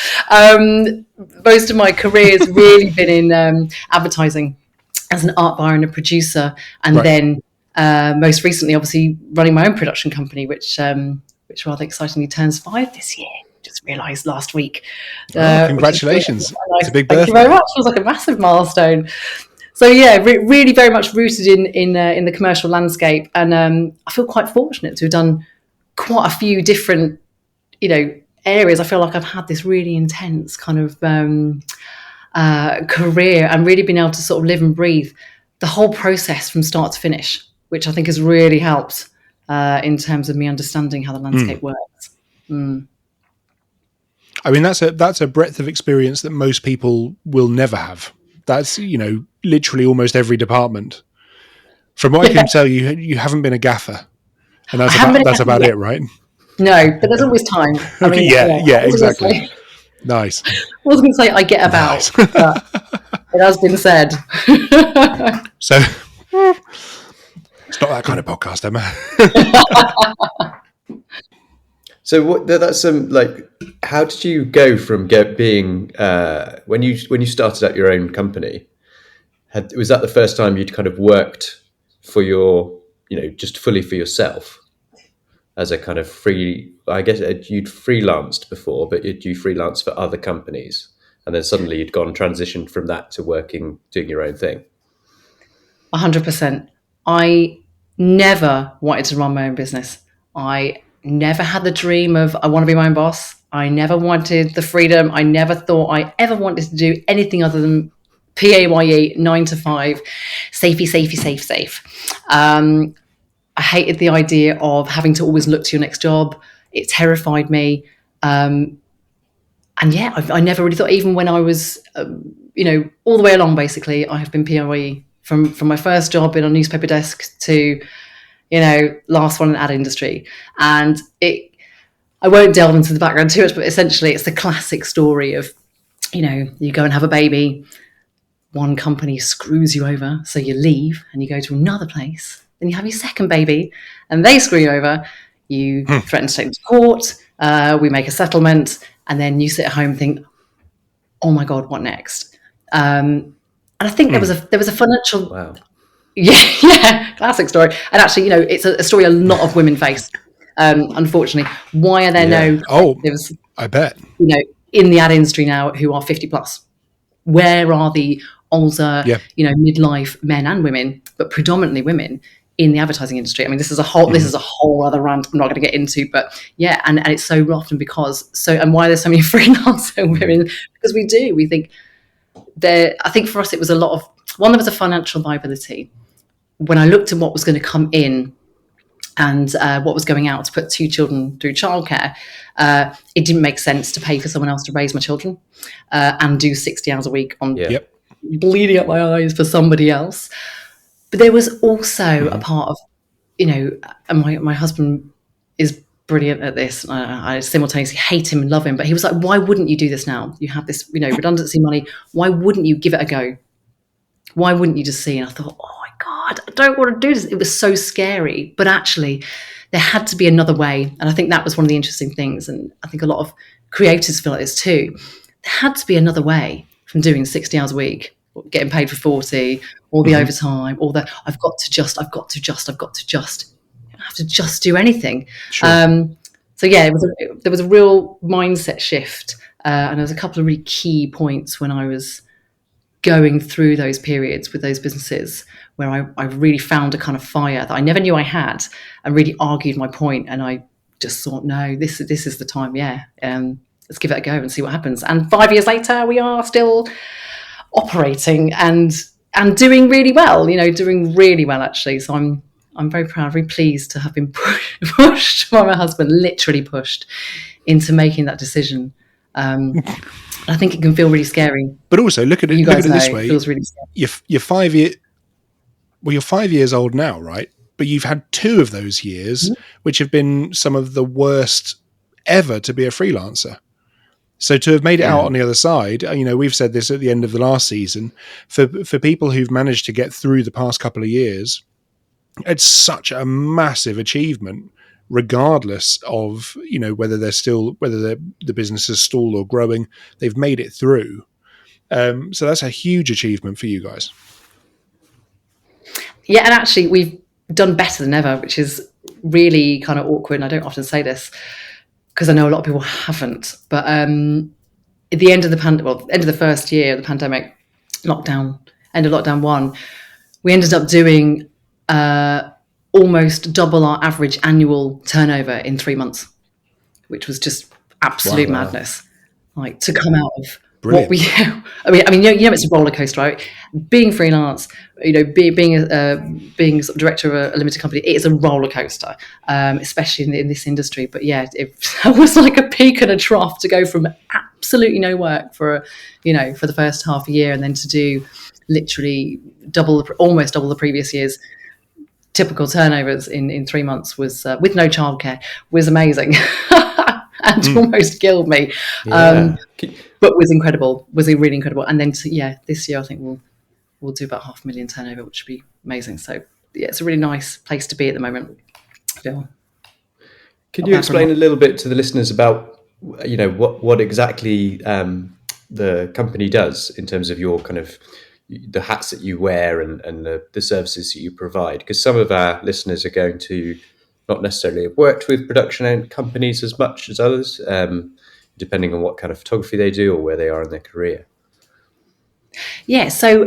Most of my career has really been in advertising as an art buyer and a producer, and then most recently, obviously, running my own production company, which rather excitingly turns 5 this year. just realised last week. Congratulations. It's a big Thank birthday. you very much. It was like a massive milestone. So yeah, really very much rooted in the commercial landscape, and I feel quite fortunate to have done quite a few different, areas. I feel like I've had this really intense kind of career, and really been able to sort of live and breathe the whole process from start to finish, which I think has really helped in terms of me understanding how the landscape works. I mean, that's a breadth of experience that most people will never have. That's, literally almost every department. From what I can tell, you haven't been a gaffer, and that's about it, right? No, but there's always time. I mean, exactly. Nice. I was going to say I get about, but it has been said. So it's not that kind of podcast, Emma. So that's how did you go from being when you started up your own company? Was that the first time you'd kind of worked for your, just fully for yourself as a kind of free? I guess you'd freelanced before, but you freelance for other companies, and then suddenly you'd transitioned from that to doing your own thing. 100%. I never wanted to run my own business. I never had the dream of I want to be my own boss. I never wanted the freedom. I never thought I ever wanted to do anything other than PAYE, 9 to 5, safe. I hated the idea of having to always look to your next job. It terrified me. And yeah, I never really thought, even when I was, all the way along, basically, I have been PAYE from my first job in a newspaper desk to, last one in ad industry. And I won't delve into the background too much, but essentially it's the classic story of, you go and have a baby, one company screws you over, so you leave and you go to another place. Then you have your second baby and they screw you over. You threaten to take them to court. We make a settlement, and then you sit at home and think, oh my God, what next? And I think there was a financial... Wow. Yeah, classic story. And actually, it's a story a lot of women face, unfortunately. Why are there no... I bet. In the ad industry now who are 50 plus? Where are the older, midlife men and women, but predominantly women, in the advertising industry? I mean, this is a whole other rant I'm not going to get into, but yeah, and it's so often and why there's so many freelancer women, because we think I think for us it was a lot of, there was a financial viability. When I looked at what was going to come in and what was going out to put 2 children through childcare, it didn't make sense to pay for someone else to raise my children and do 60 hours a week on bleeding out my eyes for somebody else. But there was also a part of, and my husband is brilliant at this. I simultaneously hate him and love him, but he was like, why wouldn't you do this now? You have this, redundancy money. Why wouldn't you give it a go? Why wouldn't you just see? And I thought, oh my God, I don't want to do this. It was so scary. But actually, there had to be another way. And I think that was one of the interesting things. And I think a lot of creators feel like this too. There had to be another way from doing 60 hours a week, getting paid for 40, all the overtime, all the I've got to just. You don't have to just do anything. Sure. So yeah, there was a real mindset shift. And there was a couple of really key points when I was going through those periods with those businesses where I really found a kind of fire that I never knew I had, and really argued my point. And I just thought, no, this is the time. Yeah. Let's give it a go and see what happens. And 5 years later, we are still operating and doing really well, actually. So I'm very proud, very pleased to have been pushed by my husband, literally pushed into making that decision. I think it can feel really scary. But also, look at it this way. It feels really scary. You're 5 years... Well, you're 5 years old now, right? But you've had 2 of those years, which have been some of the worst ever to be a freelancer. So to have made it out on the other side, we've said this at the end of the last season, for people who've managed to get through the past couple of years, it's such a massive achievement, regardless of, whether the business is stalled or growing. They've made it through. So that's a huge achievement for you guys. Yeah, and actually we've done better than ever, which is really kind of awkward, and I don't often say this. because I know a lot of people haven't. But at the end of the first year of the pandemic, end of lockdown one, we ended up doing almost double our average annual turnover in 3 months, which was just absolute madness. Like, to come out of Brilliant. what we, it's a roller coaster, right? Being freelance, being sort of director of a limited company, it is a roller coaster, especially in this industry. But yeah, it was like a peak and a trough to go from absolutely no work for the first half a year, and then to do literally almost double the previous year's typical turnovers in 3 months was with no childcare was amazing. And almost killed me. But was incredible. Was really incredible. And then this year I think we'll do about 500,000 turnover, which would be amazing. So yeah, it's a really nice place to be at the moment. Phil, can you explain a little bit to the listeners about what exactly the company does in terms of your kind of the hats that you wear and the services that you provide? Because some of our listeners are going to not necessarily have worked with production companies as much as others, depending on what kind of photography they do or where they are in their career. Yeah, so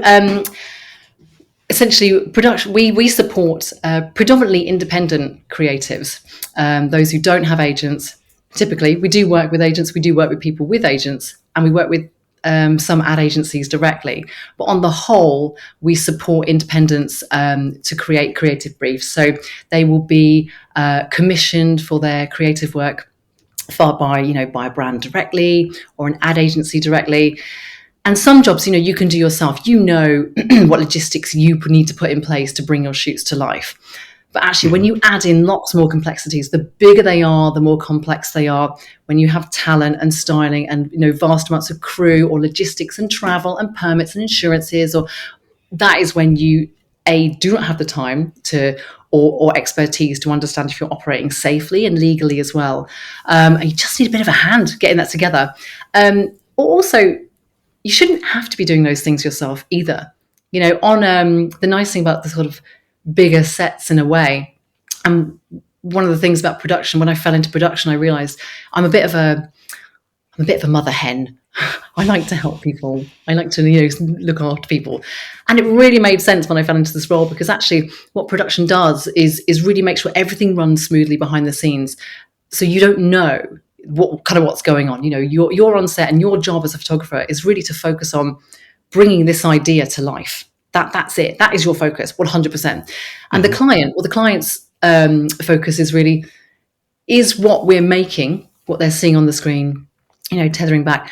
essentially, production. We support predominantly independent creatives, those who don't have agents. Typically, we do work with agents. We do work with people with agents, and we work with some ad agencies directly. But on the whole, we support independents to create creative briefs. So they will be commissioned for their creative work by a brand directly or an ad agency directly. And some jobs, you can do yourself. What logistics you need to put in place to bring your shoots to life. But actually, when you add in lots more complexities, the bigger they are, the more complex they are. When you have talent and styling and vast amounts of crew or logistics and travel and permits and insurances, that is when you do not have the time to or expertise to understand if you're operating safely and legally as well. And you just need a bit of a hand getting that together. Also, you shouldn't have to be doing those things yourself either. The nice thing about the sort of bigger sets in a way, and one of the things about production, when I fell into production, I realized I'm a bit of a mother hen. I like to help people. I like to look after people. And it really made sense when I fell into this role, because actually what production does is really make sure everything runs smoothly behind the scenes. So you don't know what's going on. You're on set, and your job as a photographer is really to focus on bringing this idea to life. That's it. That is your focus, 100%. And the client's focus is what we're making, what they're seeing on the screen, tethering back.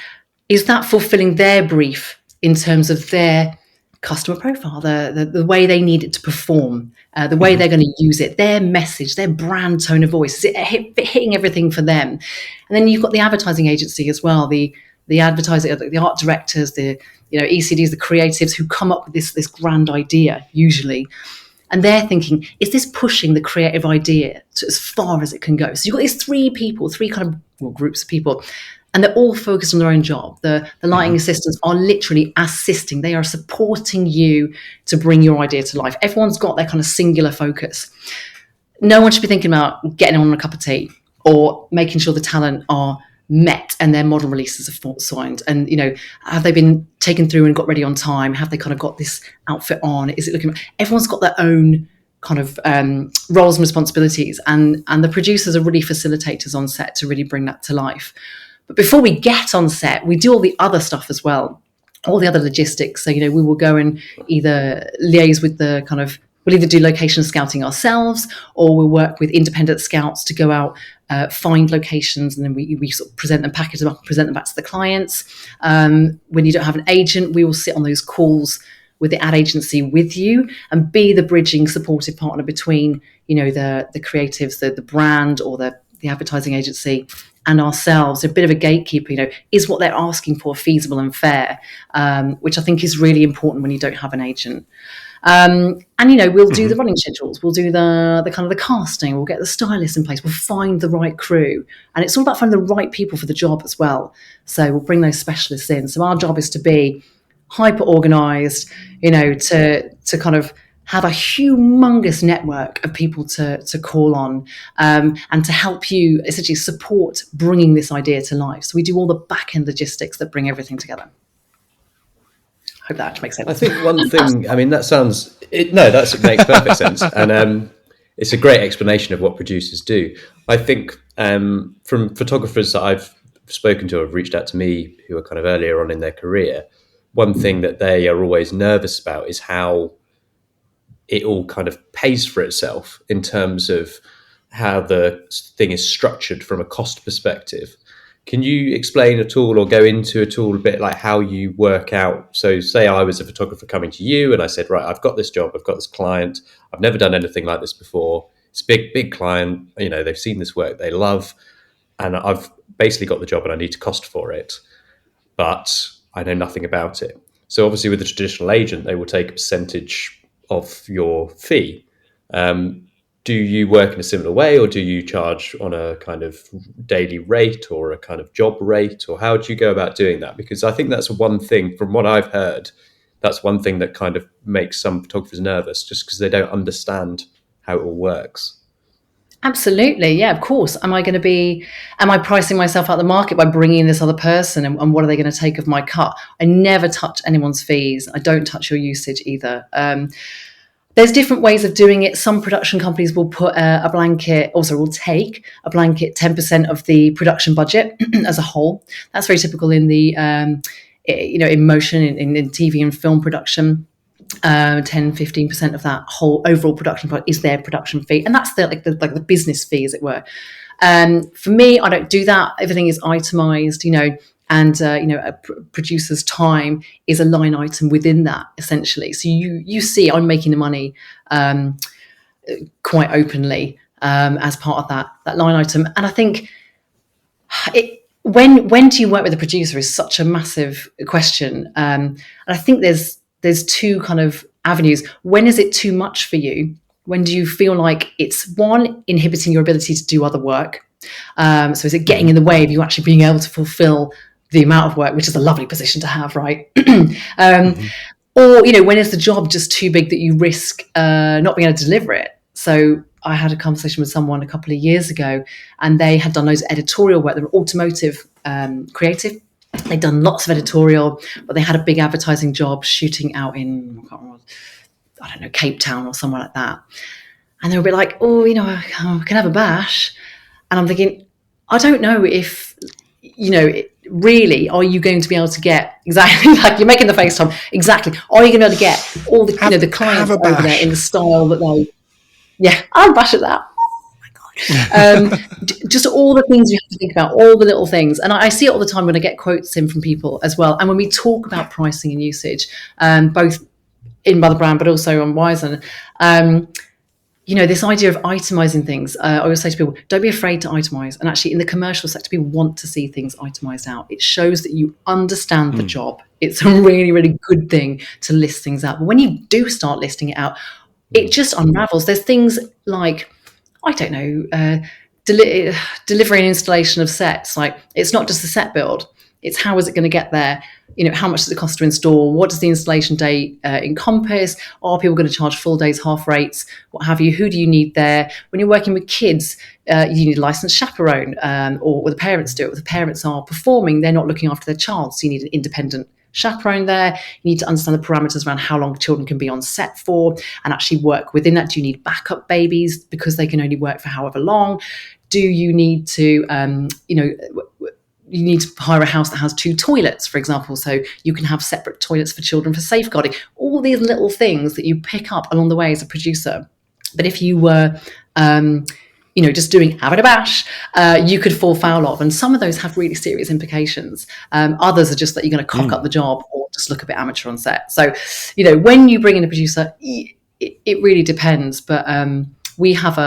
Is that fulfilling their brief in terms of their customer profile, the way they need it to perform, the way they're going to use it, their message, their brand tone of voice? Is it hitting everything for them? And then you've got the advertising agency as well, the advertiser, the art directors, the ECDs, the creatives who come up with this grand idea usually. And they're thinking, is this pushing the creative idea to as far as it can go? So you've got these three kind of groups of people, and they're all focused on their own job. The lighting assistants are literally assisting. They are supporting you to bring your idea to life. Everyone's got their kind of singular focus. No one should be thinking about getting on a cup of tea or making sure the talent are met and their model releases are signed, and have they been taken through and got ready on time? Have they kind of got this outfit on? Is it looking? Everyone's got their own kind of roles and responsibilities, and the producers are really facilitators on set to really bring that to life. But before we get on set, we do all the other stuff as well, all the other logistics. So we will go and either liaise with we'll either do location scouting ourselves, or we'll work with independent scouts to go out, find locations, and then we sort of present them, package them up, and present them back to the clients. When you don't have an agent, we will sit on those calls with the ad agency with you and be the bridging supportive partner between, the creatives, the brand, or the advertising agency and ourselves. A bit of a gatekeeper, is what they're asking for feasible and fair, which I think is really important when you don't have an agent. And we'll do the running schedules, we'll do the kind of the casting, we'll get the stylists in place, we'll find the right crew, and it's all about finding the right people for the job as well. So we'll bring those specialists in. So our job is to be hyper organized, to kind of have a humongous network of people to call on, and to help you essentially support bringing this idea to life. So we do all the back-end logistics that bring everything together. Hope that makes sense. I think one thing, I mean, that makes perfect sense. And it's a great explanation of what producers do. I think from photographers that I've spoken to, have reached out to me, who are kind of earlier on in their career, one thing that they are always nervous about is how it all kind of pays for itself in terms of how the thing is structured from a cost perspective. Can you explain at all, or go into at all a bit, like how you work out? So say I was a photographer coming to you and I said, right, I've got this job, I've got this client, I've never done anything like this before. It's a big client, they've seen this work they love, and I've basically got the job and I need to cost for it, but I know nothing about it. So obviously with a traditional agent, they will take a percentage of your fee. Do you work in a similar way, or do you charge on a kind of daily rate or a kind of job rate, or how do you go about doing that? Because I think that's one thing, from what I've heard, that's one thing that kind of makes some photographers nervous, just because they don't understand how it all works. Absolutely. Yeah, of course. Am I pricing myself out of the market by bringing in this other person, and what are they going to take of my cut? I never touch anyone's fees. I don't touch your usage either. There's different ways of doing it. Some production companies will put a blanket, also will take a blanket 10% of the production budget as a whole. That's very typical in the, in motion, in TV and film production. 10-15% of that whole overall production is their production fee, and that's the business fee, as it were. For me, I don't do that. Everything is itemized, and a producer's time is a line item within that, essentially. So you see I'm making the money quite openly as part of that line item. And I think when do you work with a producer is such a massive question, and I think there's two kind of avenues. When is it too much for you? When do you feel like it's, one, inhibiting your ability to do other work? So is it getting in the way of you actually being able to fulfill the amount of work, which is a lovely position to have, right? Or, when is the job just too big that you risk not being able to deliver it? So I had a conversation with someone a couple of years ago, and they had done loads of editorial work. They were automotive creative. They'd done lots of editorial, but they had a big advertising job shooting out in, I don't know, Cape Town or somewhere like that. And they were a bit like, I can have a bash. And I'm thinking, I don't know if, really, are you going to be able to get exactly, like you're making the face, Tom, exactly. Are you going to be able to get all the, the clients over there in the style that I'll bash at that. Just all the things you have to think about, all the little things. And I see it all the time when I get quotes in from people as well. And when we talk about pricing and usage, both in Mother Brand, but also on Wizen, this idea of itemizing things. I always say to people, don't be afraid to itemize. And actually in the commercial sector, people want to see things itemized out. It shows that you understand the job. It's a really, really good thing to list things out. But when you do start listing it out, it just unravels. There's things like, I don't know, delivery and installation of sets. Like, it's not just the set build. It's how is it going to get there? How much does it cost to install? What does the installation day encompass? Are people going to charge full days, half rates, what have you? Who do you need there? When you're working with kids, you need a licensed chaperone, or the parents do it. The parents are performing, they're not looking after their child, so you need an independent chaperone there. You need to understand the parameters around how long children can be on set for, and actually work within that. Do you need backup babies because they can only work for however long? Do you need to, you need to hire a house that has 2 toilets, for example, so you can have separate toilets for children for safeguarding. All these little things that you pick up along the way as a producer. But if you were, just doing have it a bash, you could fall foul of. And some of those have really serious implications. Others are just that you're going to cock up the job or just look a bit amateur on set. So, when you bring in a producer, it really depends. But we have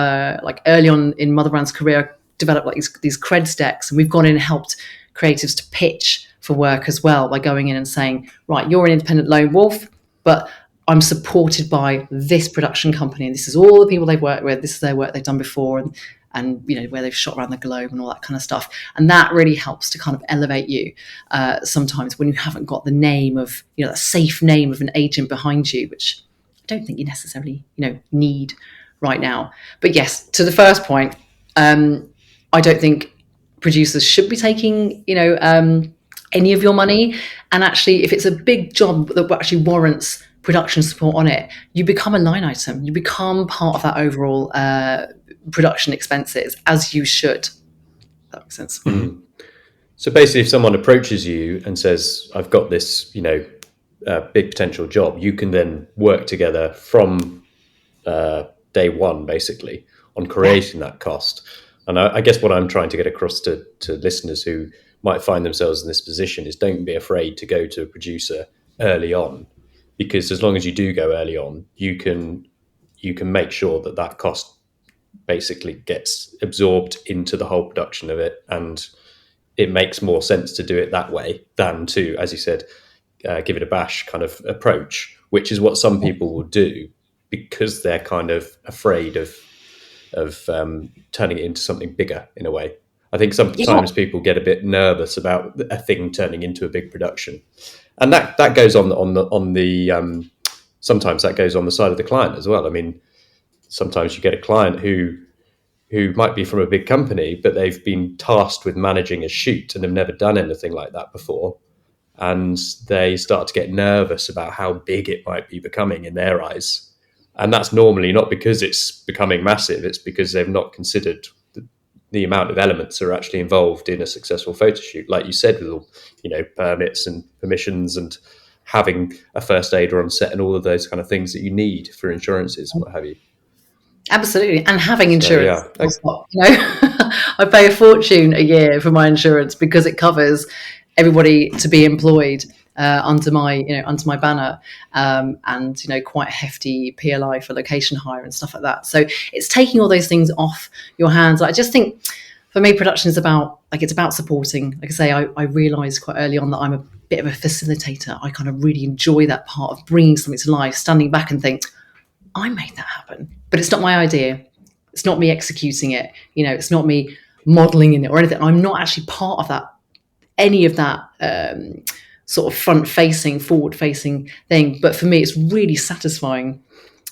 early on in Mother Brand's career, developed these creds decks, and we've gone in and helped creatives to pitch for work as well by going in and saying, right, you're an independent lone wolf, but I'm supported by this production company, and this is all the people they've worked with, this is their work they've done before, and where they've shot around the globe and all that kind of stuff. And that really helps to kind of elevate you sometimes when you haven't got the name of, that safe name of an agent behind you, which don't think you necessarily, need right now. But yes, to the first point, I don't think producers should be taking, any of your money. And actually, if it's a big job that actually warrants production support on it, you become a line item. You become part of that overall production expenses, as you should. That makes sense. Mm. So basically, if someone approaches you and says, "I've got this, big potential job," you can then work together from day one, basically, on creating that cost. And I guess what I'm trying to get across to listeners who might find themselves in this position is, don't be afraid to go to a producer early on, because as long as you do go early on, you can make sure that cost basically gets absorbed into the whole production of it, and it makes more sense to do it that way than to, as you said, give it a bash kind of approach, which is what some people will do because they're kind of afraid of turning it into something bigger in a way. I think sometimes people get a bit nervous about a thing turning into a big production, and that goes on the sometimes that goes on the side of the client as well. I mean, sometimes you get a client who might be from a big company, but they've been tasked with managing a shoot and they've never done anything like that before, and they start to get nervous about how big it might be becoming in their eyes. And that's normally not because it's becoming massive, it's because they've not considered the amount of elements that are actually involved in a successful photo shoot. Like you said, with all, permits and permissions and having a first aider on set and all of those kind of things that you need for insurances, what have you. Absolutely. And having insurance. So, I pay a fortune a year for my insurance because it covers everybody to be employed under my banner, and quite a hefty PLI for location hire and stuff like that. So it's taking all those things off your hands. I just think for me, production is about it's about supporting. Like I say, I realised quite early on that I'm a bit of a facilitator. I kind of really enjoy that part of bringing something to life, standing back and think, I made that happen, but it's not my idea. It's not me executing it. It's not me modelling in it or anything. I'm not actually part of that, any of that sort of front-facing, forward-facing thing. But for me, it's really satisfying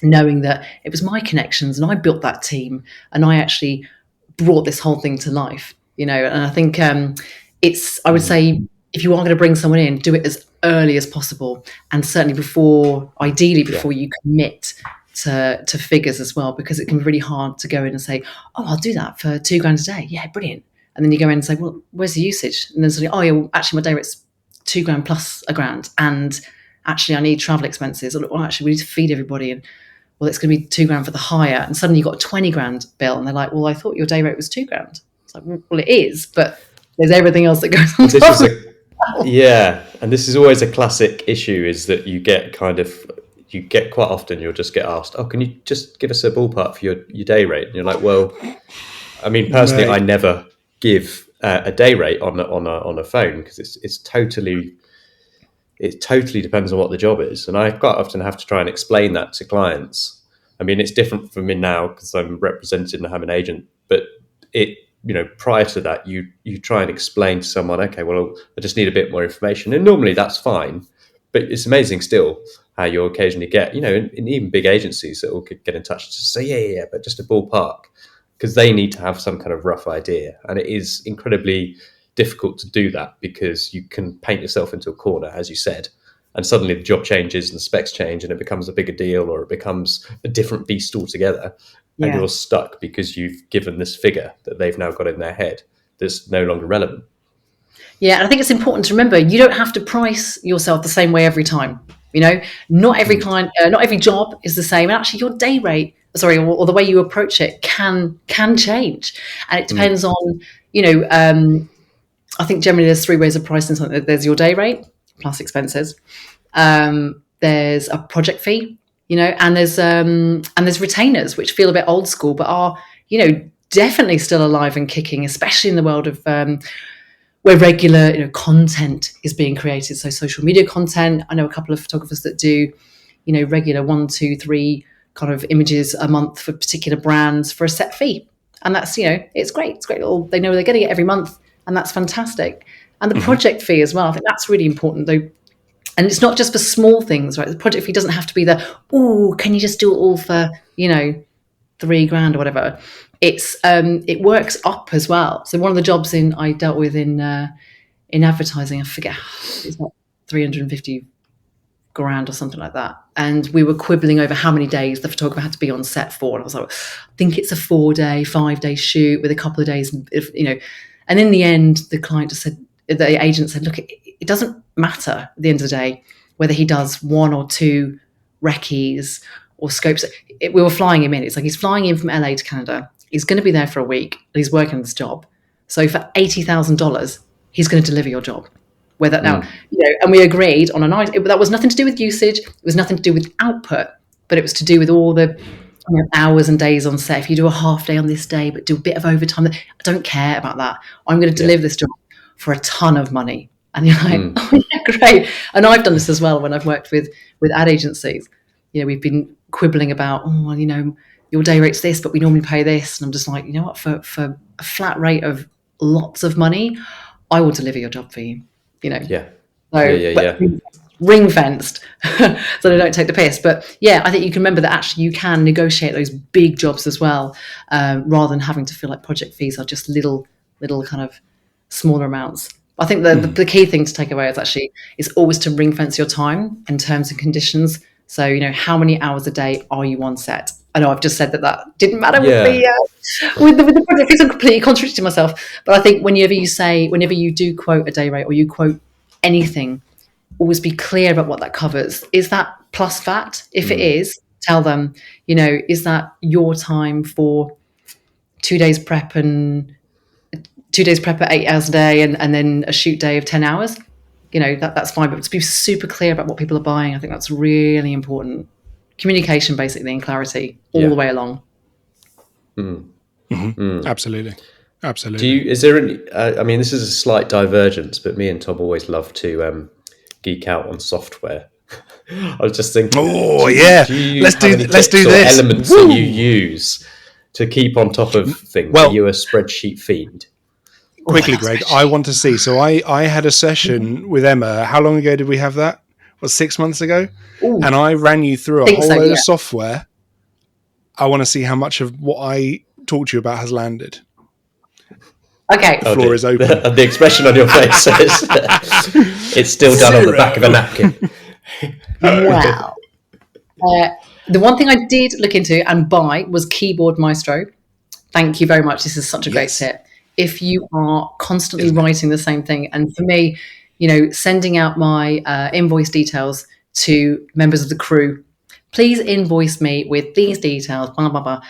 knowing that it was my connections and I built that team and I actually brought this whole thing to life. And I think I would say, if you are going to bring someone in, do it as early as possible, and certainly before you commit to figures as well, because it can be really hard to go in and say, oh, I'll do that for $2,000 a day. Yeah, brilliant. And then you go in and say, well, where's the usage? And then suddenly, oh yeah, well, actually my day rate's $2,000 plus $1,000, and actually I need travel expenses, or actually we need to feed everybody, and well, it's going to be $2,000 for the hire. And suddenly you've got a $20,000 bill, and they're like, well, I thought your day rate was $2,000. It's like, well, it is, but there's everything else that goes on top of it. Yeah, and this is always a classic issue, is that you get quite often, you'll just get asked, oh, can you just give us a ballpark for your day rate? And you're like, well, I mean, personally, I never give a day rate on a phone, because it totally depends on what the job is, and I quite often have to try and explain that to clients. I mean, it's different for me now because I'm represented and have an agent, but prior to that, you try and explain to someone, okay, well, I just need a bit more information, and normally that's fine. But it's amazing still how you'll occasionally get, in even big agencies that will get in touch to say, yeah, but just a ballpark, because they need to have some kind of rough idea. And it is incredibly difficult to do that, because you can paint yourself into a corner, as you said, and suddenly the job changes and the specs change and it becomes a bigger deal, or it becomes a different beast altogether. And you're stuck because you've given this figure that they've now got in their head that's no longer relevant. Yeah, and I think it's important to remember, you don't have to price yourself the same way every time. Not every client, not every job is the same. And actually, your day rate, or the way you approach it can change, and it depends on, I think generally there's 3 ways of pricing something. There's your day rate plus expenses. There's a project fee, and there's retainers, which feel a bit old school, but are, definitely still alive and kicking, especially in the world of where regular content is being created. So social media content. I know a couple of photographers that do, regular 1, 2, 3 kind of images a month for particular brands for a set fee. And that's, it's great. It's great. They know they're getting it every month, and that's fantastic. And the project fee as well, I think that's really important, though. And it's not just for small things, right? The project fee doesn't have to be can you just do it all for, $3,000 or whatever. It works up as well. So one of the jobs I dealt with in advertising, I forget, it's not 350 grand or something like that. And we were quibbling over how many days the photographer had to be on set for. And I was like, I think it's a 4-day, 5-day shoot with a couple of days, and in the end, the agent said, look, it doesn't matter at the end of the day whether he does 1 or 2 recce's or scopes. We were flying him in. It's like he's flying in from LA to Canada. He's going to be there for a week. And he's working this job. So for $80,000, he's going to deliver your job. Whether now, and we agreed on a night. That was nothing to do with usage. It was nothing to do with output, but it was to do with all the hours and days on set. If you do a half day on this day, but do a bit of overtime, I don't care about that. I'm going to deliver this job for a ton of money. And you're like, oh yeah, great. And I've done this as well when I've worked with ad agencies. We've been quibbling about, your day rate's this, but we normally pay this. And I'm just like, you know what, for a flat rate of lots of money, I will deliver your job for you. Ring fenced so they don't take the piss. But yeah, I think you can remember that actually you can negotiate those big jobs as well, rather than having to feel like project fees are just little kind of smaller amounts. I think the key thing to take away is always to ring fence your time and terms and conditions. So, how many hours a day are you on set? I know I've just said that didn't matter with the project fees. I'm completely contradicting myself. But I think whenever you do quote a day rate or you quote anything, always be clear about what that covers. Is that plus VAT? If it is, tell them, is that your time for 2 days prep and 2 days prep at 8 hours a day and then a shoot day of 10 hours? That's fine. But to be super clear about what people are buying, I think that's really important. Communication, basically, and clarity all the way along. Absolutely. Is there any, this is a slight divergence, but me and Tom always love to geek out on software. I was just thinking, let's do this. Elements that you use to keep on top of things. Are you a spreadsheet fiend? Quickly, Greg, I want to see. So I had a session with Emma. How long ago did we have that? 6 months ago? Ooh. And I ran you through a whole load of software. I want to see how much of what I talked to you about has landed. Okay. The floor is open. The expression on your face says it's still done on the back of a napkin. Wow. The one thing I did look into and buy was Keyboard Maestro. Thank you very much. This is such a great tip. If you are constantly writing the same thing, and for me, sending out my invoice details to members of the crew, please invoice me with these details, blah, blah, blah,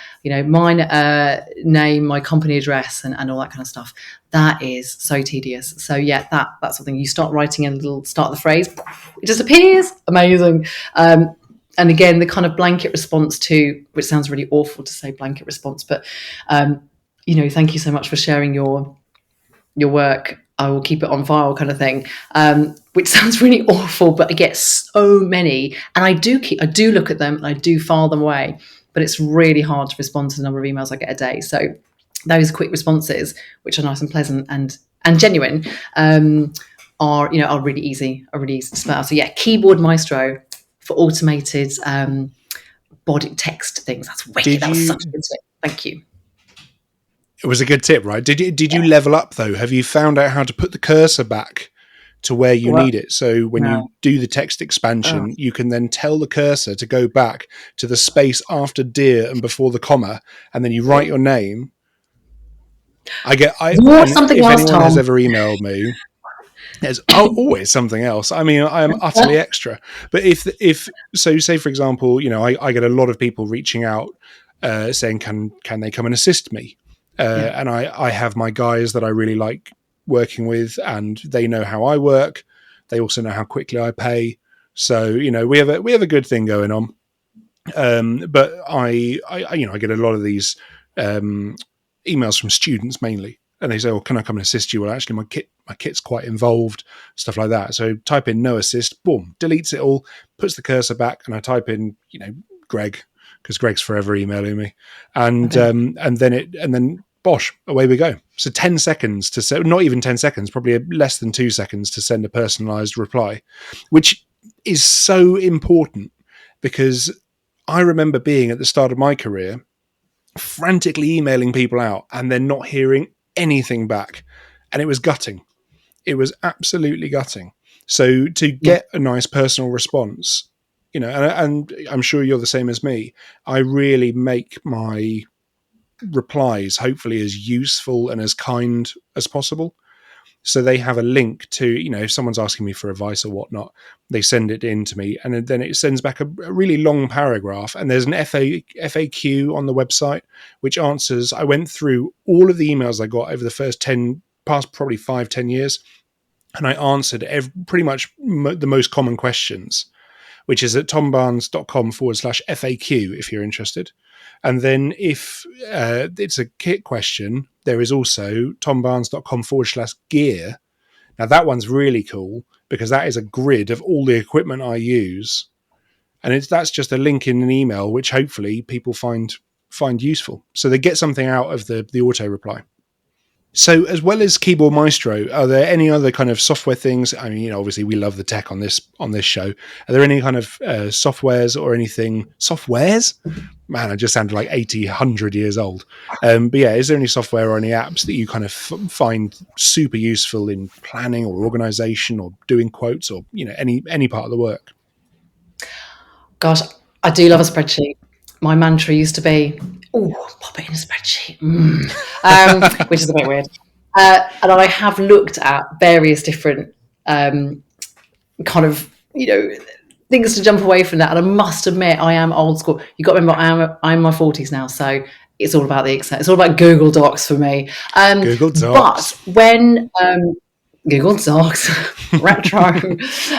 my name, my company address, and all that kind of stuff. That is so tedious. So yeah, that's something you start writing a little start of the phrase, it just appears. Amazing. And again, the kind of blanket response to, which sounds really awful to say blanket response, but thank you so much for sharing your work. I will keep it on file, kind of thing, which sounds really awful, but I get so many, and I do look at them and I do file them away, but it's really hard to respond to the number of emails I get a day. So those quick responses, which are nice and pleasant and genuine, are really easy to spell. So yeah, Keyboard Maestro for automated body text things. That's wicked. That was such a good tip. Thank you. It was a good tip, right? Did you level up though? Have you found out how to put the cursor back to where you need it? So when you do the text expansion, you can then tell the cursor to go back to the space after dear and before the comma, and then you write your name. If anyone has ever emailed me, there's always something else. I mean, I am utterly extra. But if say for example, I get a lot of people reaching out saying, can they come and assist me? And I have my guys that I really like working with, and they know how I work. They also know how quickly I pay. So, we have a good thing going on. But I get a lot of these emails from students mainly, and they say, "Oh, can I come and assist you?" Well, actually, my kit's quite involved, stuff like that. So type in no assist, boom, deletes it all, puts the cursor back, and I type in, Greg, because Greg's forever emailing me, and then bosh, away we go. So 10 seconds not even 10 seconds, probably less than 2 seconds to send a personalized reply, which is so important, because I remember being at the start of my career frantically emailing people out and then not hearing anything back. And it was gutting. It was absolutely gutting. So to get a nice personal response, you know, and I'm sure you're the same as me, I really make my replies hopefully as useful and as kind as possible. So they have a link to, you know, if someone's asking me for advice or whatnot, they send it in to me, and then it sends back a really long paragraph. And there's an FAQ on the website which answers. I went through all of the emails I got over the past probably 5-10 years, and I answered pretty much the most common questions, which is at tombarnes.com/FAQ if you're interested. And then if it's a kit question, there is also tombarnes.com/gear. Now that one's really cool because that is a grid of all the equipment I use. And that's just a link in an email, which hopefully people find useful. So they get something out of the auto reply. So as well as Keyboard Maestro, are there any other kind of software things? I mean, you know, obviously we love the tech on this show. Are there any kind of softwares or anything? Softwares? Man, I just sounded like 80, 100 years old. But yeah, is there any software or any apps that you kind of find super useful in planning or organization or doing quotes or, you know, any part of the work? Gosh, I do love a spreadsheet. My mantra used to be, pop it in a spreadsheet, which is a bit weird. And I have looked at various different kind of, you know, things to jump away from that. And I must admit, I am old school. You've got to remember, I'm in my 40s now, so it's all about the Excel. It's all about Google Docs for me. Google Docs. But when Google Docs, retro,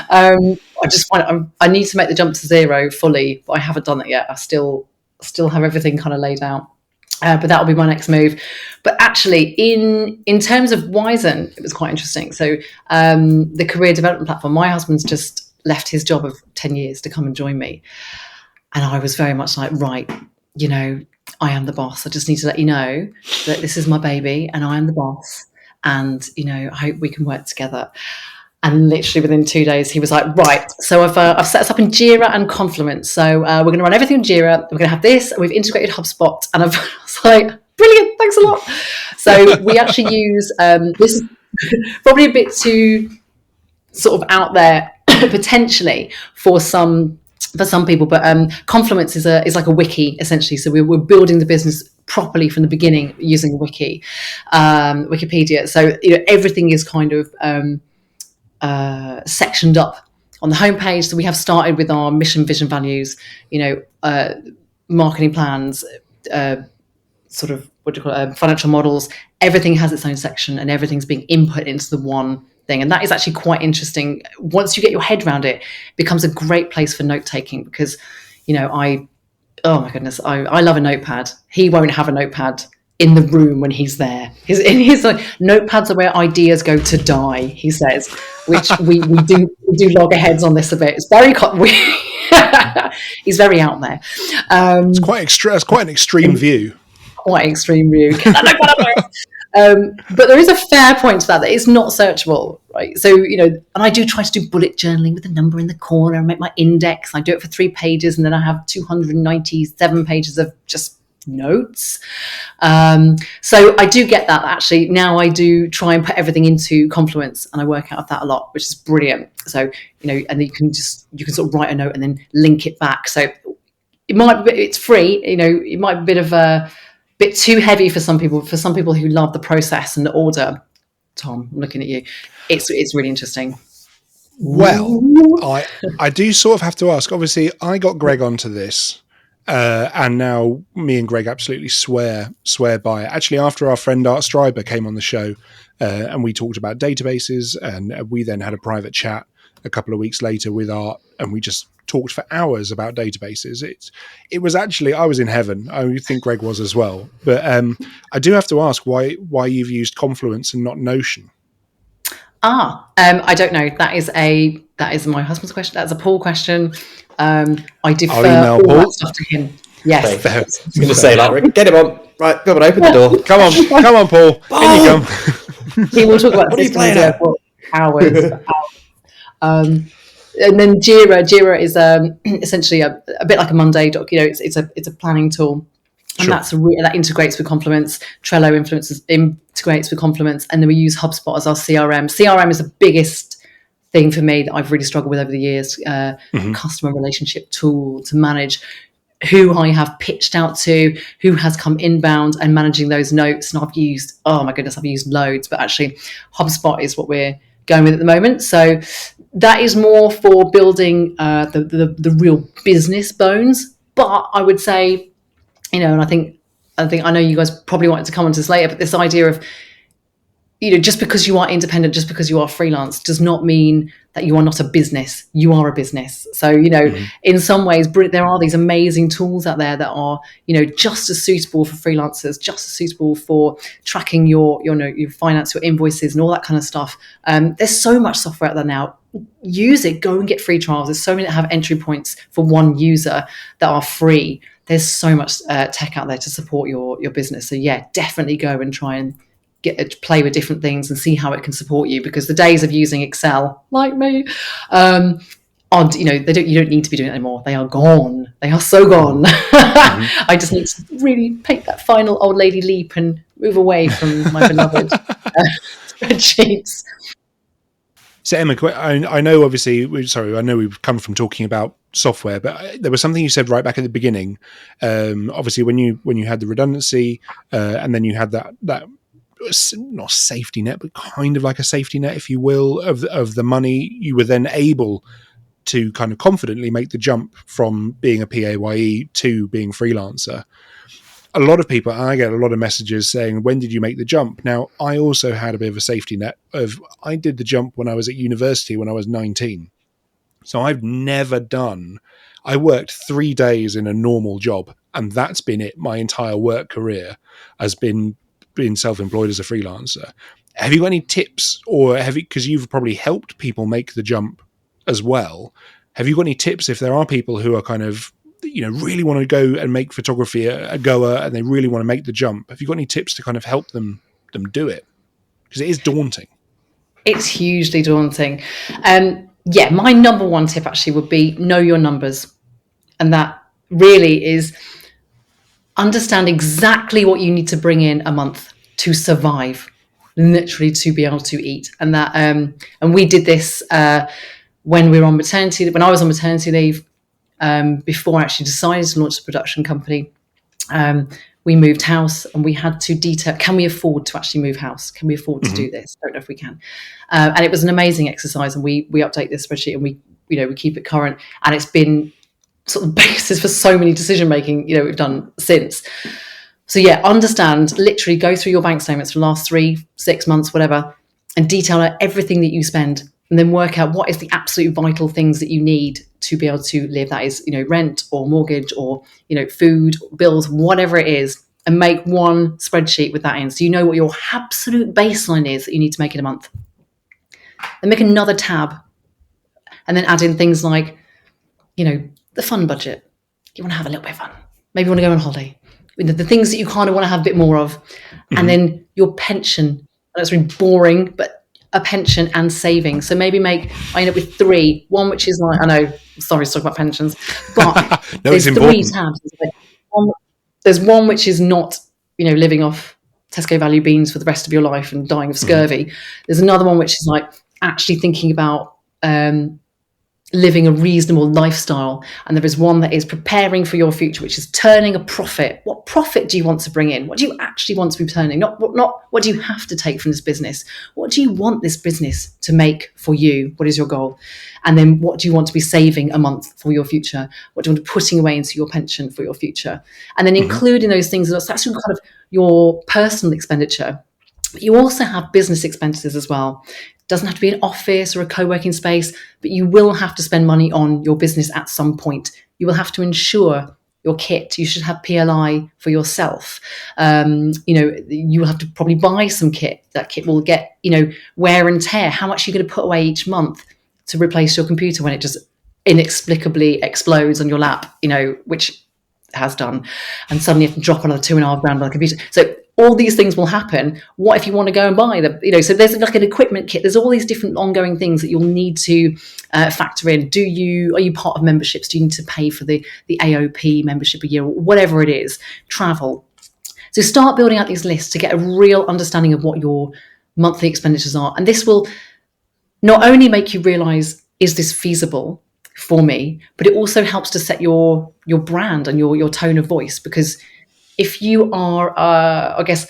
I just find I need to make the jump to Xero fully, but I haven't done that yet. I still have everything kind of laid out. But that will be my next move. But actually, in terms of Wizen, it was quite interesting. So the career development platform, my husband's just left his job of 10 years to come and join me. And I was very much like, right, you know, I am the boss. I just need to let you know that this is my baby and I am the boss. And, you know, I hope we can work together. And literally within 2 days, he was like, right, so I've set us up in Jira and Confluence. So we're going to run everything in Jira. We're going to have this. And we've integrated HubSpot. And I was like, brilliant, thanks a lot. So we actually use, this is probably a bit too sort of out there potentially for some people, but Confluence is like a wiki essentially. So we're building the business properly from the beginning using a wiki, Wikipedia. So, you know, everything is kind of sectioned up on the homepage. So we have started with our mission, vision, values, you know, marketing plans, sort of financial models. Everything has its own section and everything's being input into the one thing. And that is actually quite interesting. Once you get your head around it, it becomes a great place for note taking because, you know, oh my goodness, I love a notepad. He won't have a notepad in the room when he's there. His like, notepads are where ideas go to die, he says, which we do loggerheads on this a bit. It's very he's very out there. It's quite an extreme view. Quite extreme view. But there is a fair point to that it's not searchable, right? So, you know, and I do try to do bullet journaling with a number in the corner and make my index. I do it for 3 pages and then I have 297 pages of just notes. So I do get that actually. Now I do try and put everything into Confluence and I work out of that a lot, which is brilliant. So, you know, and you can sort of write a note and then link it back. So it's free, you know, it might be a bit too heavy for some people who love the process and the order. Tom, I'm looking at you. It's really interesting. Well, I do sort of have to ask, obviously I got Greg onto this, and now me and Greg absolutely swear by it. Actually, after our friend Art Stryber came on the show, and we talked about databases, and we then had a private chat a couple of weeks later with Art, and we just talked for hours about databases. It was actually, I was in heaven. I think Greg was as well. But I do have to ask why you've used Confluence and not Notion. I don't know. That is my husband's question. That's a Paul question. I defer I'll email all Paul. that stuff to him. Yes. I was going to say that. Get him on. Right, go on, open the door. Come on, Paul. In you come. He will talk about what are you playing at? hours. And then Jira is essentially a bit like a Monday doc. It's a planning tool. And Sure. that integrates with Confluence. Trello integrates with Confluence, and then we use HubSpot as our CRM. CRM is the biggest thing for me that I've really struggled with over the years. Customer relationship tool to manage who I have pitched out to, who has come inbound, and managing those notes. And I've used loads, but actually HubSpot is what we're going with at the moment. So that is more for building the real business bones. But I would say, and I think I know you guys probably wanted to come on to this later, but this idea of, just because you are independent, just because you are freelance, does not mean that you are not a business. You are a business. So, in some ways, there are these amazing tools out there that are, just as suitable for freelancers, just as suitable for tracking your finance, your invoices, and all that kind of stuff. There's so much software out there now. Use it. Go and get free trials. There's so many that have entry points for one user that are free. There's so much tech out there to support your business. So yeah, definitely go and try and play with different things and see how it can support you, because the days of using Excel, like me, you don't need to be doing it anymore. They are gone. They are so gone. I just need to really take that final old lady leap and move away from my beloved spreadsheets. So Emma, I know obviously, I know we've come from talking about software, but there was something you said right back at the beginning. Obviously, when you had the redundancy, and then you had that not safety net, but kind of like a safety net, if you will, of the money, you were then able to kind of confidently make the jump from being a PAYE to being freelancer. A lot of people, I get a lot of messages saying, when did you make the jump? Now, I also had a bit of a safety net I did the jump when I was at university when I was 19. So I worked 3 days in a normal job, and that's been it. My entire work career has been self-employed as a freelancer. Have you got any tips, or because you've probably helped people make the jump as well, have you got any tips if there are people who are kind of, really want to go and make photography a goer and they really want to make the jump? Have you got any tips to kind of help them do it? Because it is daunting. It's hugely daunting. My number one tip actually would be know your numbers. And that really is understand exactly what you need to bring in a month to survive, literally to be able to eat. And that, and we did this when I was on maternity leave, before I actually decided to launch the production company. We moved house, and we had to detail, can we afford to actually move house? Can we afford to do this? Don't know if we can. And it was an amazing exercise, and we update this spreadsheet, and we keep it current, and it's been sort of basis for so many decision making, we've done since. So yeah, understand, literally go through your bank statements for the last 3-6 months, whatever, and detail out everything that you spend, and then work out what is the absolute vital things that you need to be able to live. That is, rent or mortgage or, food, bills, whatever it is, and make one spreadsheet with that in. So you know what your absolute baseline is that you need to make in a month. Then make another tab, and then add in things like, the fun budget. You want to have a little bit of fun. Maybe you want to go on holiday. The things that you kind of want to have a bit more of. And then your pension. That's really boring, but a pension and savings. So maybe I end up with 3. One which is like, I know, sorry to talk about pensions, but no, there's it's 3 tabs. There's one which is not, living off Tesco value beans for the rest of your life and dying of scurvy. There's another one which is like actually thinking about living a reasonable lifestyle. And there is one that is preparing for your future, which is turning a profit. What profit do you want to bring in? What do you actually want to be turning? Not what do you have to take from this business? What do you want this business to make for you? What is your goal? And then what do you want to be saving a month for your future? What do you want to be putting away into your pension for your future? And then including those things, that's actually kind of your personal expenditure. But you also have business expenses as well. It doesn't have to be an office or a co-working space, but you will have to spend money on your business at some point. You will have to insure your kit. You should have PLI for yourself. You will have to probably buy some kit. That kit will get, wear and tear. How much are you going to put away each month to replace your computer when it just inexplicably explodes on your lap, which it has done, and suddenly you have to drop another $2,500 on the computer. So all these things will happen. What if you want to go and buy them? So there's like an equipment kit. There's all these different ongoing things that you'll need to factor in. Are you part of memberships? Do you need to pay for the AOP membership a year, or whatever it is? Travel. So start building out these lists to get a real understanding of what your monthly expenditures are. And this will not only make you realize, is this feasible for me, but it also helps to set your brand and your tone of voice. Because if you are, I guess,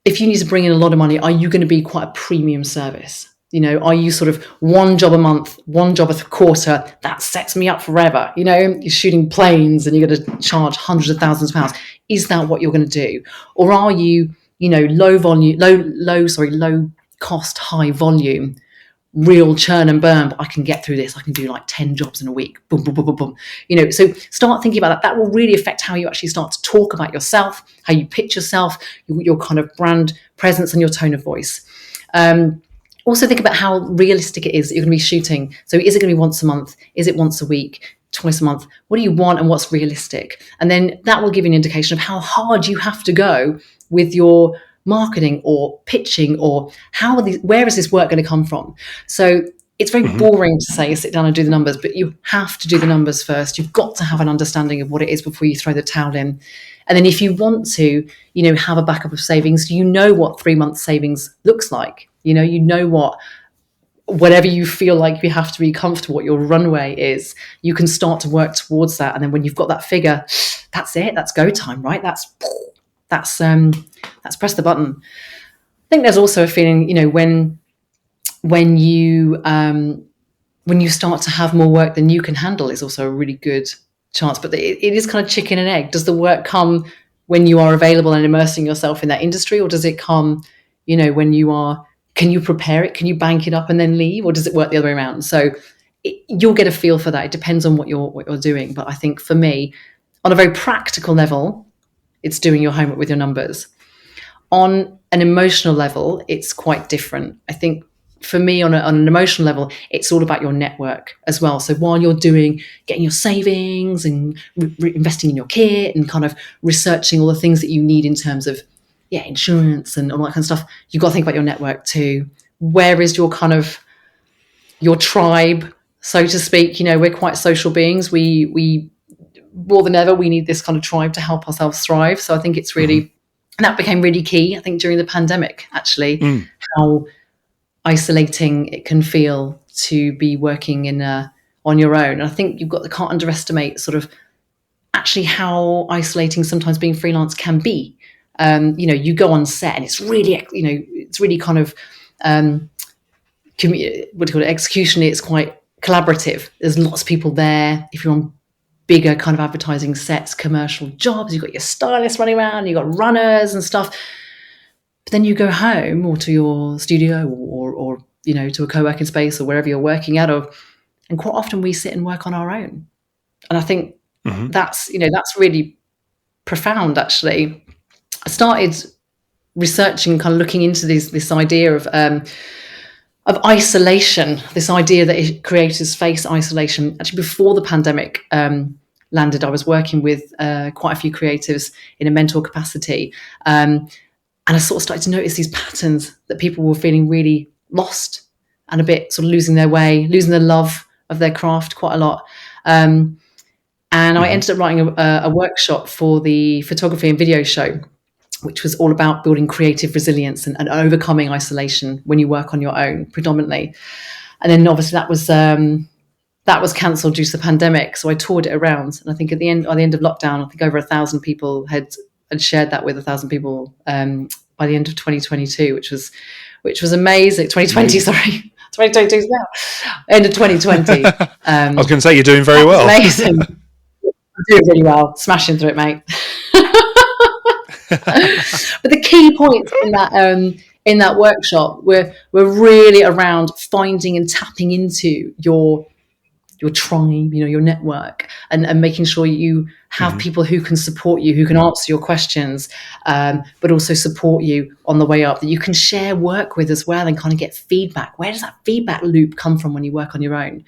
if you need to bring in a lot of money, are you going to be quite a premium service? Are you sort of one job a month, one job a quarter, that sets me up forever? You're shooting planes and you're going to charge hundreds of thousands of pounds. Is that what you're going to do? Or are you, low cost, high volume, real churn and burn, but I can get through this. I can do like 10 jobs in a week. Boom, boom, boom, boom, boom. So start thinking about that. That will really affect how you actually start to talk about yourself, how you pitch yourself, your kind of brand presence and your tone of voice. Also think about how realistic it is that you're going to be shooting. So is it going to be once a month? Is it once a week? Twice a month? What do you want and what's realistic? And then that will give you an indication of how hard you have to go with your marketing or pitching, or where is this work going to come from? So it's very boring to say sit down and do the numbers, but you have to do the numbers first. You've got to have an understanding of what it is before you throw the towel in. And then if you want to, have a backup of savings, what 3 months savings looks like. Whatever you feel like you have to be comfortable, what your runway is, you can start to work towards that. And then when you've got that figure, that's it. That's go time, right? That's press the button. I think there's also a feeling, when you start to have more work than you can handle, is also a really good chance. But it is kind of chicken and egg. Does the work come when you are available and immersing yourself in that industry, or does it come, when you are? Can you prepare it? Can you bank it up and then leave, or does it work the other way around? So you'll get a feel for that. It depends on what you're doing. But I think for me, on a very practical level, it's doing your homework with your numbers. On an emotional level, it's quite different. I think for me, on an emotional level, it's all about your network as well. So while you're getting your savings and investing in your kit and kind of researching all the things that you need in terms of insurance and all that kind of stuff, you've got to think about your network too. Where is your kind of your tribe, so to speak? We're quite social beings. We more than ever, we need this kind of tribe to help ourselves thrive. So I think it's really, and that became really key, I think, during the pandemic, actually, how isolating it can feel to be working on your own. And I think can't underestimate sort of actually how isolating sometimes being freelance can be. You go on set and it's really kind of, executionally, it's quite collaborative. There's lots of people there. If you're on bigger kind of advertising sets, commercial jobs, you've got your stylists running around, you've got runners and stuff. But then you go home or to your studio or to a co-working space or wherever you're working at, and quite often we sit and work on our own. And I think that's really profound, actually. I started researching, kind of looking into this idea of isolation, this idea that creators face isolation. Actually, before the pandemic landed, I was working with quite a few creatives in a mentor capacity. And I sort of started to notice these patterns that people were feeling really lost and a bit sort of losing their way, losing the love of their craft quite a lot. And I ended up writing a workshop for the photography and video show, which was all about building creative resilience and overcoming isolation when you work on your own predominantly. And then obviously that was cancelled due to the pandemic. So I toured it around. And I think at the end of lockdown, I think over 1,000 people had shared that with 1,000 people by the end of 2022, which was amazing. 2020, sorry. 2022 now. End of 2020. I was going to say, you're doing very well. Amazing. I'm doing really well. Smashing through it, mate. But the key points in that workshop were really around finding and tapping into your tribe, your network, and making sure you have people who can support you, who can answer your questions, but also support you on the way up, that you can share work with as well and kind of get feedback. Where does that feedback loop come from when you work on your own?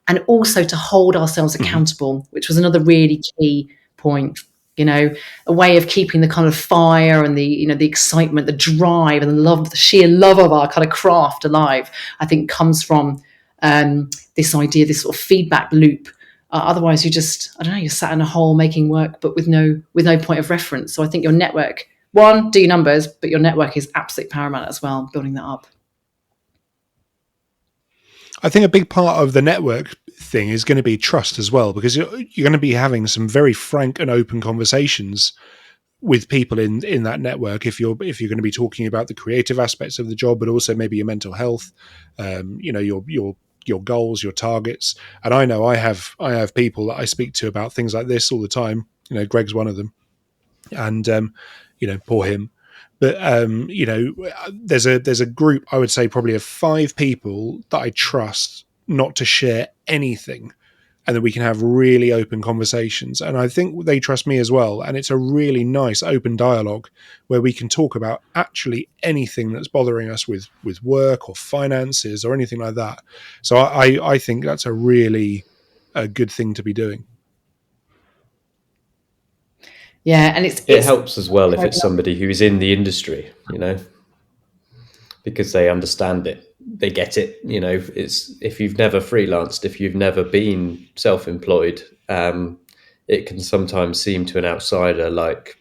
And also to hold ourselves accountable, which was another really key point. a way of keeping the kind of fire and the excitement, the drive and the love, the sheer love of our kind of craft alive, I think comes from this idea, this sort of feedback loop. Otherwise you're sat in a hole making work, but with no point of reference. So I think your network, one, do your numbers, but your network is absolutely paramount as well, building that up. I think a big part of the network thing is going to be trust as well, because you're going to be having some very frank and open conversations with people in that network. If you're going to be talking about the creative aspects of the job, but also maybe your mental health, your goals, your targets. And I know I have people that I speak to about things like this all the time. Greg's one of them, and poor him. But there's a group, I would say probably of 5 people that I trust not to share anything, and that we can have really open conversations. And I think they trust me as well. And it's a really nice open dialogue where we can talk about actually anything that's bothering us with work or finances or anything like that. So I think that's a really good thing to be doing. Yeah, and it helps as well if it's somebody who's in the industry, because they understand it, they get it. It's, if you've never freelanced, if you've never been self-employed, it can sometimes seem to an outsider like,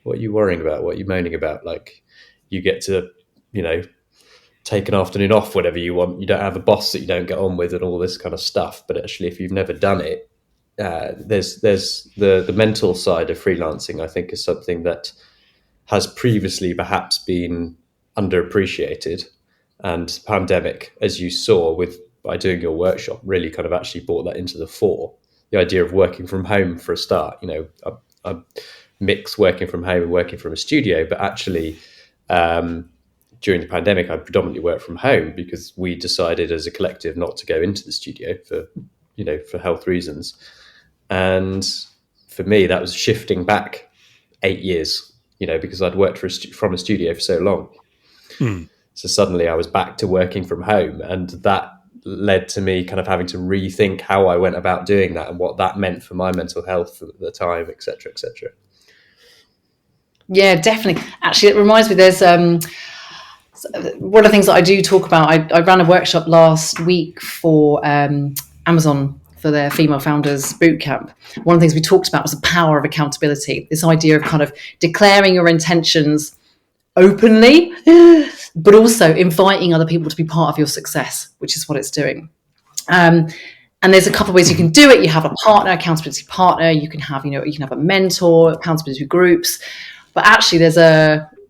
what are you worrying about? What are you moaning about? Like, you get to, take an afternoon off whenever you want. You don't have a boss that you don't get on with and all this kind of stuff. But actually, if you've never done it, there's the mental side of freelancing, I think, is something that has previously perhaps been underappreciated, and pandemic, as you saw by doing your workshop, really kind of actually brought that into the fore. The idea of working from home for a start, I mix working from home and working from a studio, but actually during the pandemic I predominantly worked from home because we decided as a collective not to go into the studio for health reasons. And for me, that was shifting back 8 years, because I'd worked from a studio for so long. So suddenly I was back to working from home, and that led to me kind of having to rethink how I went about doing that and what that meant for my mental health at the time, et cetera, et cetera. Yeah, definitely. Actually, it reminds me, there's one of the things that I do talk about. I ran a workshop last week for Amazon for their female founders bootcamp. One of the things we talked about was the power of accountability, this idea of kind of declaring your intentions openly, but also inviting other people to be part of your success, which is what it's doing. And there's a couple of ways you can do it. You have a partner, accountability partner. You can have, you can have a mentor, accountability groups. But actually, there's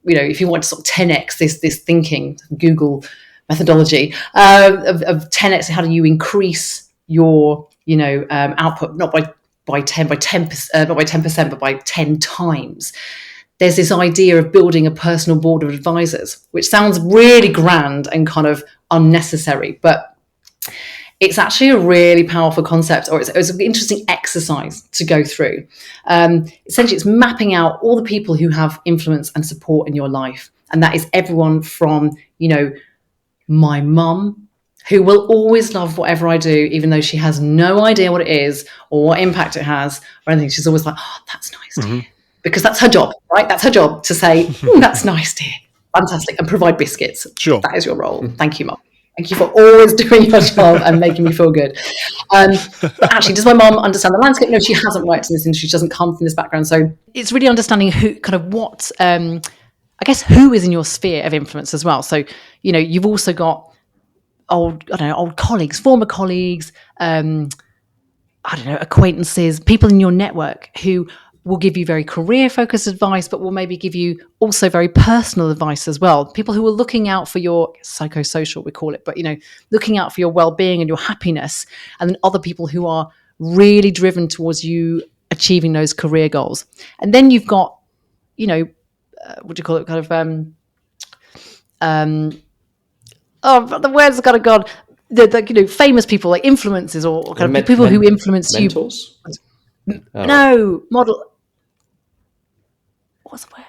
if you want to sort of 10x this thinking, Google methodology of 10x. How do you increase your output, not by 10%, not by 10%, but by 10 times? There's this idea of building a personal board of advisors, which sounds really grand and kind of unnecessary, but it's actually a really powerful concept, or it's an interesting exercise to go through. Essentially, it's mapping out all the people who have influence and support in your life. And that is everyone from, my mum, who will always love whatever I do, even though she has no idea what it is or what impact it has or anything. She's always like, oh, that's nice, dear. Because that's her job, right? That's her job to say, that's nice, dear. Fantastic. And provide biscuits. Sure. That is your role. Thank you, Mum. Thank you for always doing your job and making me feel good. But actually, does my mum understand the landscape? No, she hasn't worked in this industry. She doesn't come from this background. So it's really understanding who is in your sphere of influence as well. So, you've also got old colleagues, former colleagues, acquaintances, people in your network who will give you very career-focused advice, but will maybe give you also very personal advice as well. People who are looking out for your psychosocial, we call it, but, looking out for your well-being and your happiness. And then other people who are really driven towards you achieving those career goals. And then you've got, what do you call it? Kind of, the words are kind of gone. The famous people, like influencers or kind of people who influence mentors? You. No, model. What's the word?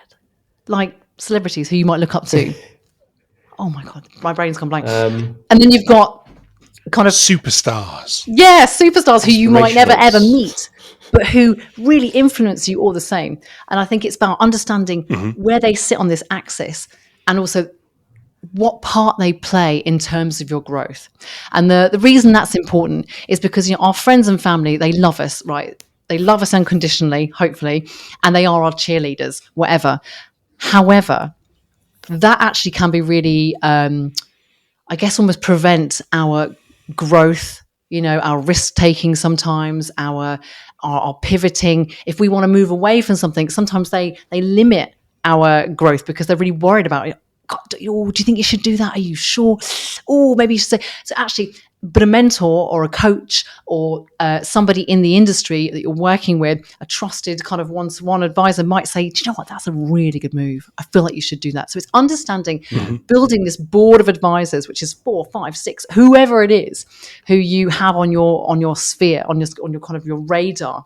Like celebrities who you might look up to. Oh my God, my brain's gone blank. And then you've got kind of superstars. Yeah, superstars who you might never ever meet. but who really influence you all the same. And I think it's about understanding where they sit on this axis, and also what part they play in terms of your growth. And the reason that's important is because, our friends and family, they love us, right? They love us unconditionally, hopefully, and they are our cheerleaders, whatever. However, that actually can be really, I guess, almost prevent our growth, our risk taking sometimes, our pivoting. If we want to move away from something, sometimes they limit our growth because they're really worried about it. God, do you think you should do that? Are you sure? Oh, maybe you should say. So actually, but a mentor or a coach or somebody in the industry that you're working with, a trusted kind of one-to-one advisor might say, do you know what, that's a really good move. I feel like you should do that. So it's understanding, building this board of advisors, which is 4, 5, 6, whoever it is, who you have on your sphere, on your kind of your radar.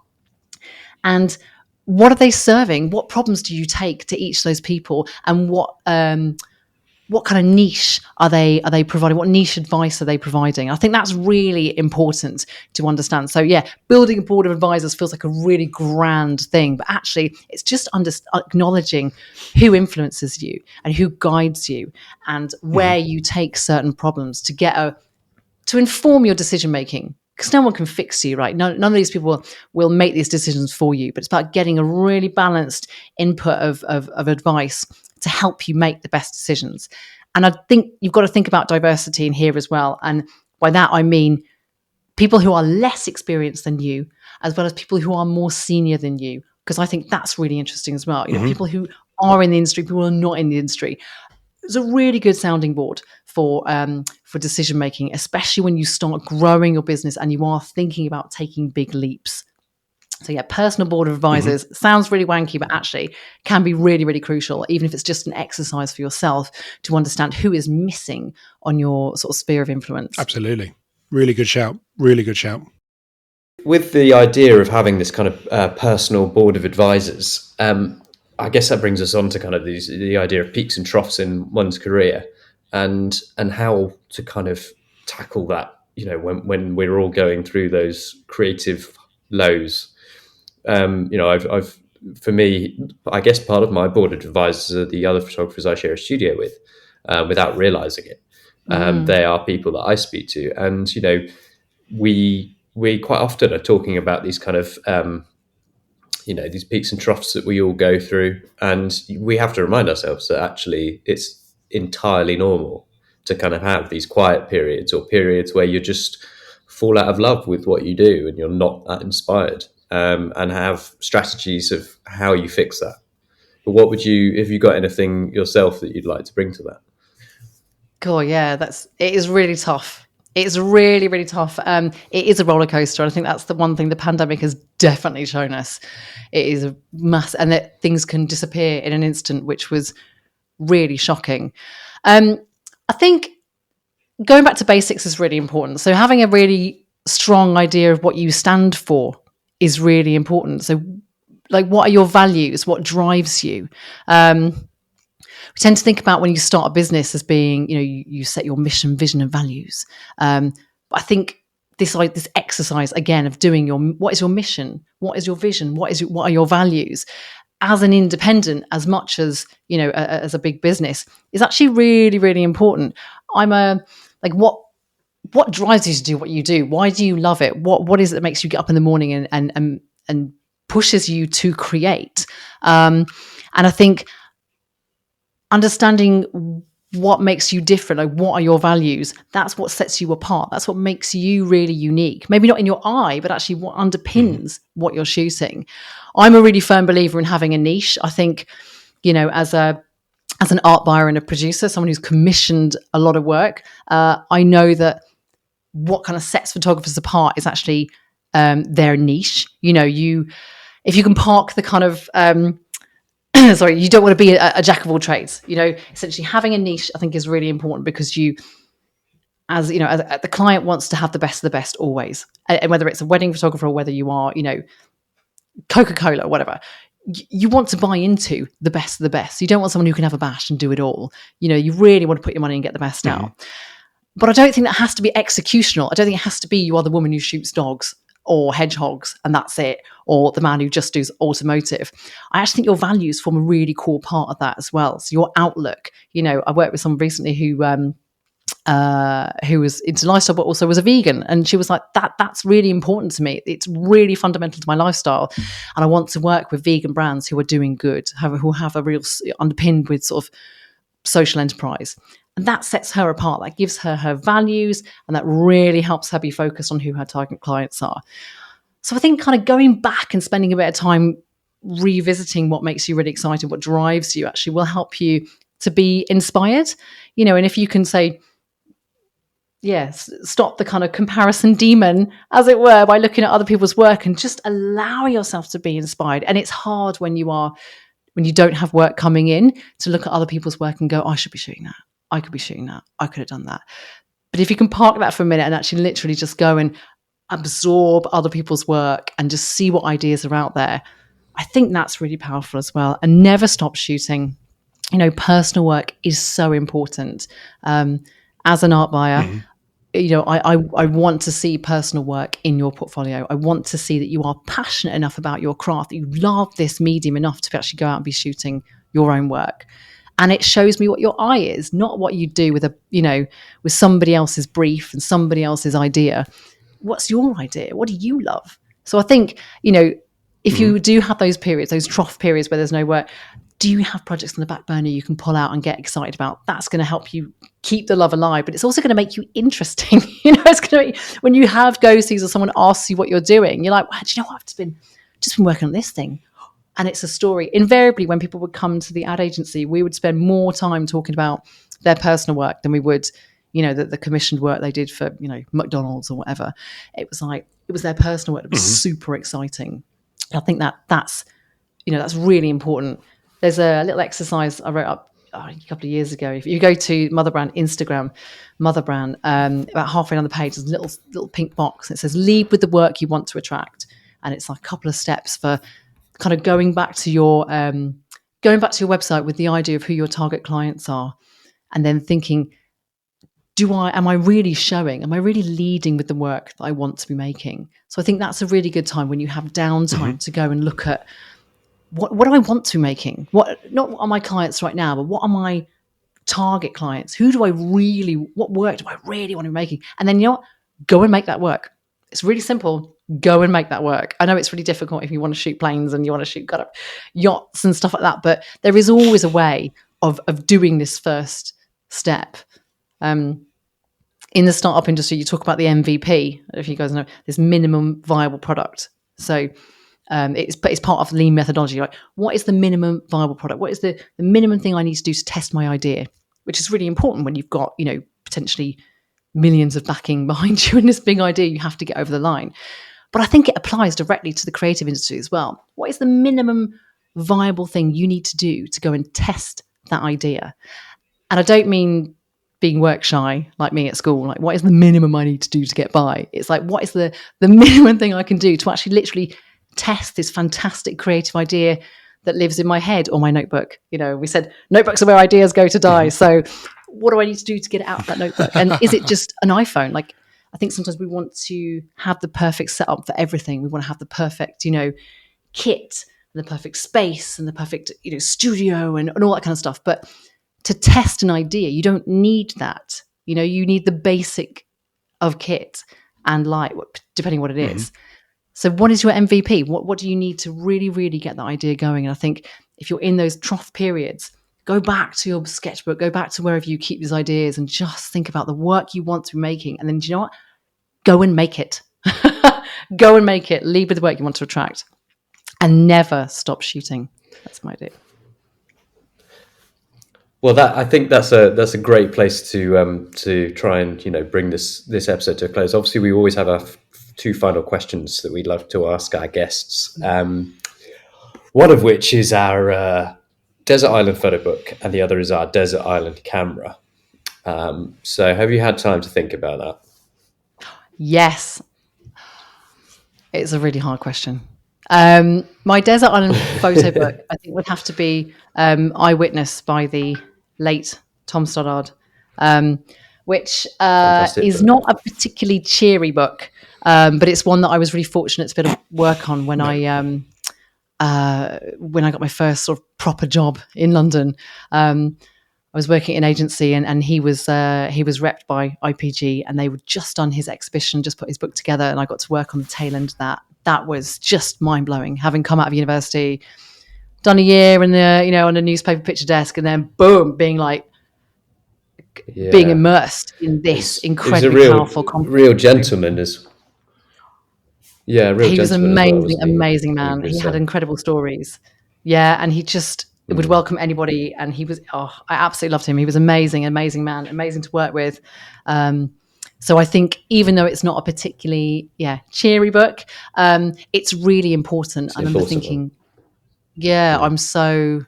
And what are they serving? What problems do you take to each of those people? And what kind of niche are they providing? What niche advice are they providing? I think that's really important to understand. So yeah, building a board of advisors feels like a really grand thing, but actually it's just acknowledging who influences you and who guides you and where you take certain problems to inform your decision making. Because no one can fix you, right? None of these people will make these decisions for you, but it's about getting a really balanced input of advice to help you make the best decisions. And I think you've got to think about diversity in here as well. And by that, I mean people who are less experienced than you, as well as people who are more senior than you, because I think that's really interesting as well. People who are in the industry, people who are not in the industry. It's a really good sounding board for decision making, especially when you start growing your business and you are thinking about taking big leaps. So yeah, personal board of advisors sounds really wanky, but actually can be really, really crucial, even if it's just an exercise for yourself to understand who is missing on your sort of sphere of influence. Absolutely. Really good shout. Really good shout. With the idea of having this kind of personal board of advisors, I guess that brings us on to kind of the idea of peaks and troughs in one's career, and how to kind of tackle that. When we're all going through those creative lows. I've for me, I guess part of my board of advisors are the other photographers I share a studio with, without realizing it. They are people that I speak to, and we quite often are talking about these kind of these peaks and troughs that we all go through, and we have to remind ourselves that actually it's entirely normal to kind of have these quiet periods, or periods where you just fall out of love with what you do and you're not that inspired, and have strategies of how you fix that. But what would you, if you got anything yourself that you'd like to bring to that? Cool, yeah, it is really tough. It's really, really tough. It is a roller coaster. I think that's the one thing the pandemic has definitely shown us. It is a mass, and that things can disappear in an instant, which was really shocking. I think going back to basics is really important. So having a really strong idea of what you stand for is really important. So, like, what are your values? What drives you? We tend to think about when you start a business as being, you set your mission, vision, and values. But I think this exercise again of doing what is your mission, what is your vision, what are your values, as an independent, as much as as a big business, is actually really, really important. What drives you to do what you do? Why do you love it? What is it that makes you get up in the morning and pushes you to create? And I think understanding what makes you different, like what are your values, that's what sets you apart. That's what makes you really unique. Maybe not in your eye, but actually what underpins what you're shooting. I'm a really firm believer in having a niche. I think, as an art buyer and a producer, someone who's commissioned a lot of work, I know that what kind of sets photographers apart is actually their niche. If you can park the kind of sorry, you don't want to be a jack of all trades. Essentially having a niche, I think, is really important, because as the client wants to have the best of the best always. And whether it's a wedding photographer or whether you are, Coca-Cola or whatever, you want to buy into the best of the best. You don't want someone who can have a bash and do it all. You really want to put your money and get the best out. But I don't think that has to be executional. I don't think it has to be you are the woman who shoots dogs. or hedgehogs and that's it, or the man who just does automotive. I actually think your values form a really core part of that as well. So your outlook, I worked with someone recently who was into lifestyle but also was a vegan, and she was like, that's really important to me, it's really fundamental to my lifestyle, and I want to work with vegan brands who are doing good, who have a real underpinned with sort of social enterprise. And that sets her apart, that gives her her values, and that really helps her be focused on who her target clients are. So I think kind of going back and spending a bit of time revisiting what makes you really excited, what drives you, actually will help you to be inspired. And if you can say, yes, stop the kind of comparison demon, as it were, by looking at other people's work and just allow yourself to be inspired. And it's hard when you don't have work coming in to look at other people's work and go, I should be shooting that. I could be shooting that. I could have done that. But if you can park that for a minute and actually literally just go and absorb other people's work and just see what ideas are out there, I think that's really powerful as well. And never stop shooting. Personal work is so important. As an art buyer, I want to see personal work in your portfolio. I want to see that you are passionate enough about your craft, that you love this medium enough to actually go out and be shooting your own work. And it shows me what your eye is, not what you do with with somebody else's brief and somebody else's idea. What's your idea? What do you love? So I think, if you do have those periods, those trough periods where there's no work, do you have projects on the back burner you can pull out and get excited about? That's going to help you keep the love alive, but it's also going to make you interesting. It's going to when you have go-sees or someone asks you what you're doing, you're like, well, do you know what? I've just been working on this thing. And it's a story. Invariably, when people would come to the ad agency, we would spend more time talking about their personal work than we would, the commissioned work they did for, McDonald's or whatever. It was their personal work that was super exciting. I think that's really important. There's a little exercise I wrote up a couple of years ago. If you go to Motherbrand Instagram, Motherbrand, about halfway down the page, there's a little pink box. It says, lead with the work you want to attract. And it's like a couple of steps for kind of going back to your website with the idea of who your target clients are, and then thinking, am I really leading with the work that I want to be making? So I think that's a really good time when you have downtime to go and look at what do I want to be making? Not what are my clients right now, but what are my target clients? What work do I really want to be making? And then go and make that work. It's really simple. Go and make that work. I know it's really difficult if you want to shoot planes and you want to shoot yachts and stuff like that, but there is always a way of doing this first step. In the startup industry, you talk about the MVP. If you guys know, this minimum viable product. So it's part of lean methodology. Like, what is the minimum viable product? What is the minimum thing I need to do to test my idea? Which is really important when you've got, potentially millions of backing behind you in this big idea you have to get over the line. But I think it applies directly to the creative industry as well. What is the minimum viable thing you need to do to go and test that idea? And I don't mean being work shy like me at school. Like, what is the minimum I need to do to get by? It's like, what is the minimum thing I can do to actually literally test this fantastic creative idea that lives in my head or my notebook? We said notebooks are where ideas go to die. So what do I need to do to get it out of that notebook? And is it just an iPhone? Like, I think sometimes we want to have the perfect setup for everything. We want to have the perfect, kit, and the perfect space, and the perfect, studio, and all that kind of stuff. But to test an idea, you don't need that. You need the basic of kit and light, depending what it is. So what is your MVP? What do you need to really, really get that idea going? And I think if you're in those trough periods, go back to your sketchbook, go back to wherever you keep these ideas, and just think about the work you want to be making. And then, do you know what? Go and make it. Go and make it. Lead with the work you want to attract, and never stop shooting. That's my idea. Well, I think that's a great place to try and bring this episode to a close. Obviously, we always have our two final questions that we'd love to ask our guests. One of which is our Desert Island photo book, and the other is our Desert Island camera. So have you had time to think about that? Yes. It's a really hard question. My Desert Island photo book, I think, would have to be Eyewitness by the late Tom Stoddard. which Fantastic is book. not a particularly cheery book, but it's one that I was really fortunate to be able to work on when I got my first sort of proper job in London. I was working in an agency, and he was repped by IPG, and they were just done his exhibition, just put his book together, and I got to work on the tail end of that. That was just mind blowing. Having come out of university, done a year in the on a newspaper picture desk, and then boom, being immersed in this incredibly powerful concept. Real gentleman as He was gentleman as well, wasn't he? amazing man. He had incredible stories. Yeah, and he just would welcome anybody, and he was I absolutely loved him. He was amazing man, amazing to work with. So I think even though it's not a particularly cheery book, it's really important. I remember thinking, I'm so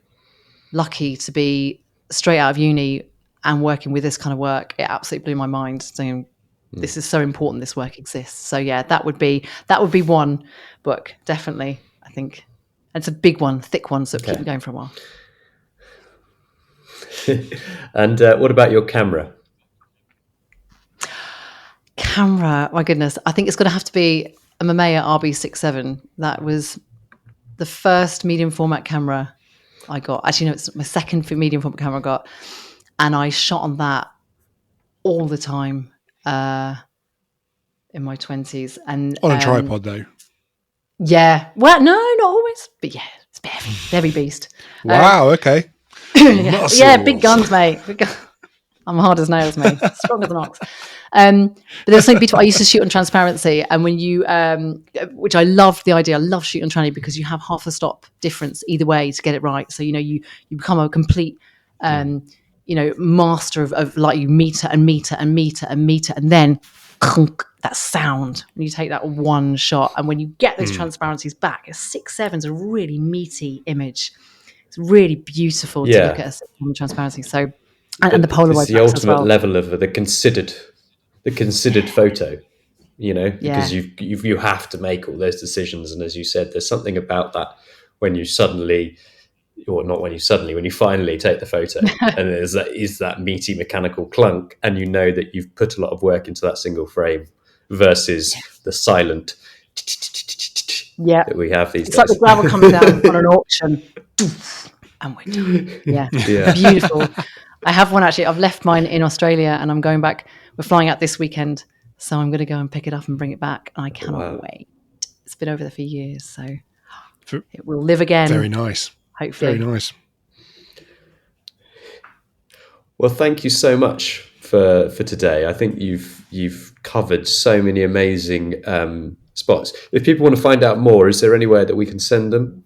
lucky to be straight out of uni and working with this kind of work. It absolutely blew my mind, saying this is so important, this work exists. So that would be one book, definitely, I think. It's a big one, thick one, so keep me going for a while. And what about your camera? My goodness, I think it's going to have to be a Mamiya RB67. That was the first medium format camera I got. Actually, no, it's my second medium format camera I got, and I shot on that all the time in my 20s. And on a tripod, though. Yeah, well, no, not always, but it's heavy beast. Wow, okay. Big guns, mate. I'm hard as nails, mate. Stronger than ox. But there's something beautiful. I used to shoot on transparency, and when you, which I loved the idea. I love shooting on tranny because you have half a stop difference either way to get it right. So you become a complete, master of like you meter, and then that sound when you take that one shot, and when you get those transparencies back, a 6.7 is a really meaty image. It's really beautiful to look at a transparency. So. And the Polaroid. It's the ultimate level of the considered photo, because you have to make all those decisions. And as you said, there's something about that when you finally take the photo, and is that meaty mechanical clunk, and you know that you've put a lot of work into that single frame versus the silent that we have these days. It's like the gravel comes down on an auction, and we're done. Yeah. Beautiful. I have one actually. I've left mine in Australia, and I'm going back. We're flying out this weekend, so I'm going to go and pick it up and bring it back. And I cannot wait. It's been over there for years, so it will live again. Very nice. Hopefully. Very nice. Well, thank you so much for today. I think you've covered so many amazing spots. If people want to find out more, is there anywhere that we can send them?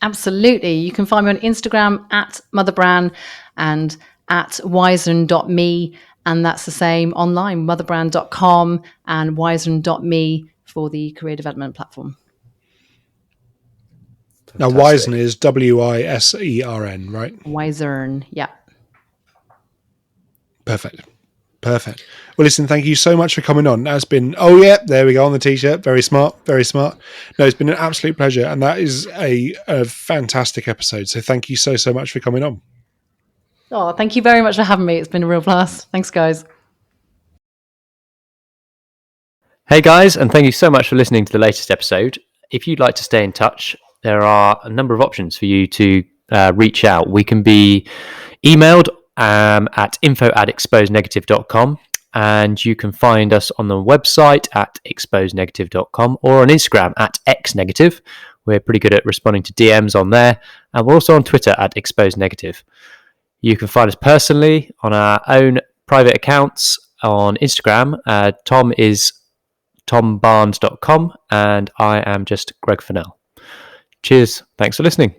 Absolutely. You can find me on Instagram at motherbran and at wisern.me, and that's the same online, motherbran.com and wisern.me for the career development platform. Fantastic. Now, Wisern is WISERN, right? Wisern, yeah. Perfect. Well, listen, thank you so much for coming on. That's been, there we go on the T-shirt. Very smart. No, it's been an absolute pleasure, and that is a fantastic episode. So thank you so much for coming on. Oh, thank you very much for having me. It's been a real blast. Thanks, guys. Hey, guys, and thank you so much for listening to the latest episode. If you'd like to stay in touch, there are a number of options for you to reach out. We can be emailed at info@exposenegative.com, and you can find us on the website at exposenegative.com or on Instagram at xnegative. We're pretty good at responding to DMs on there, and we're also on Twitter at exposenegative. You can find us personally on our own private accounts on Instagram. Tom is tombarnes.com, and I am just Greg Fennell. Cheers. Thanks for listening.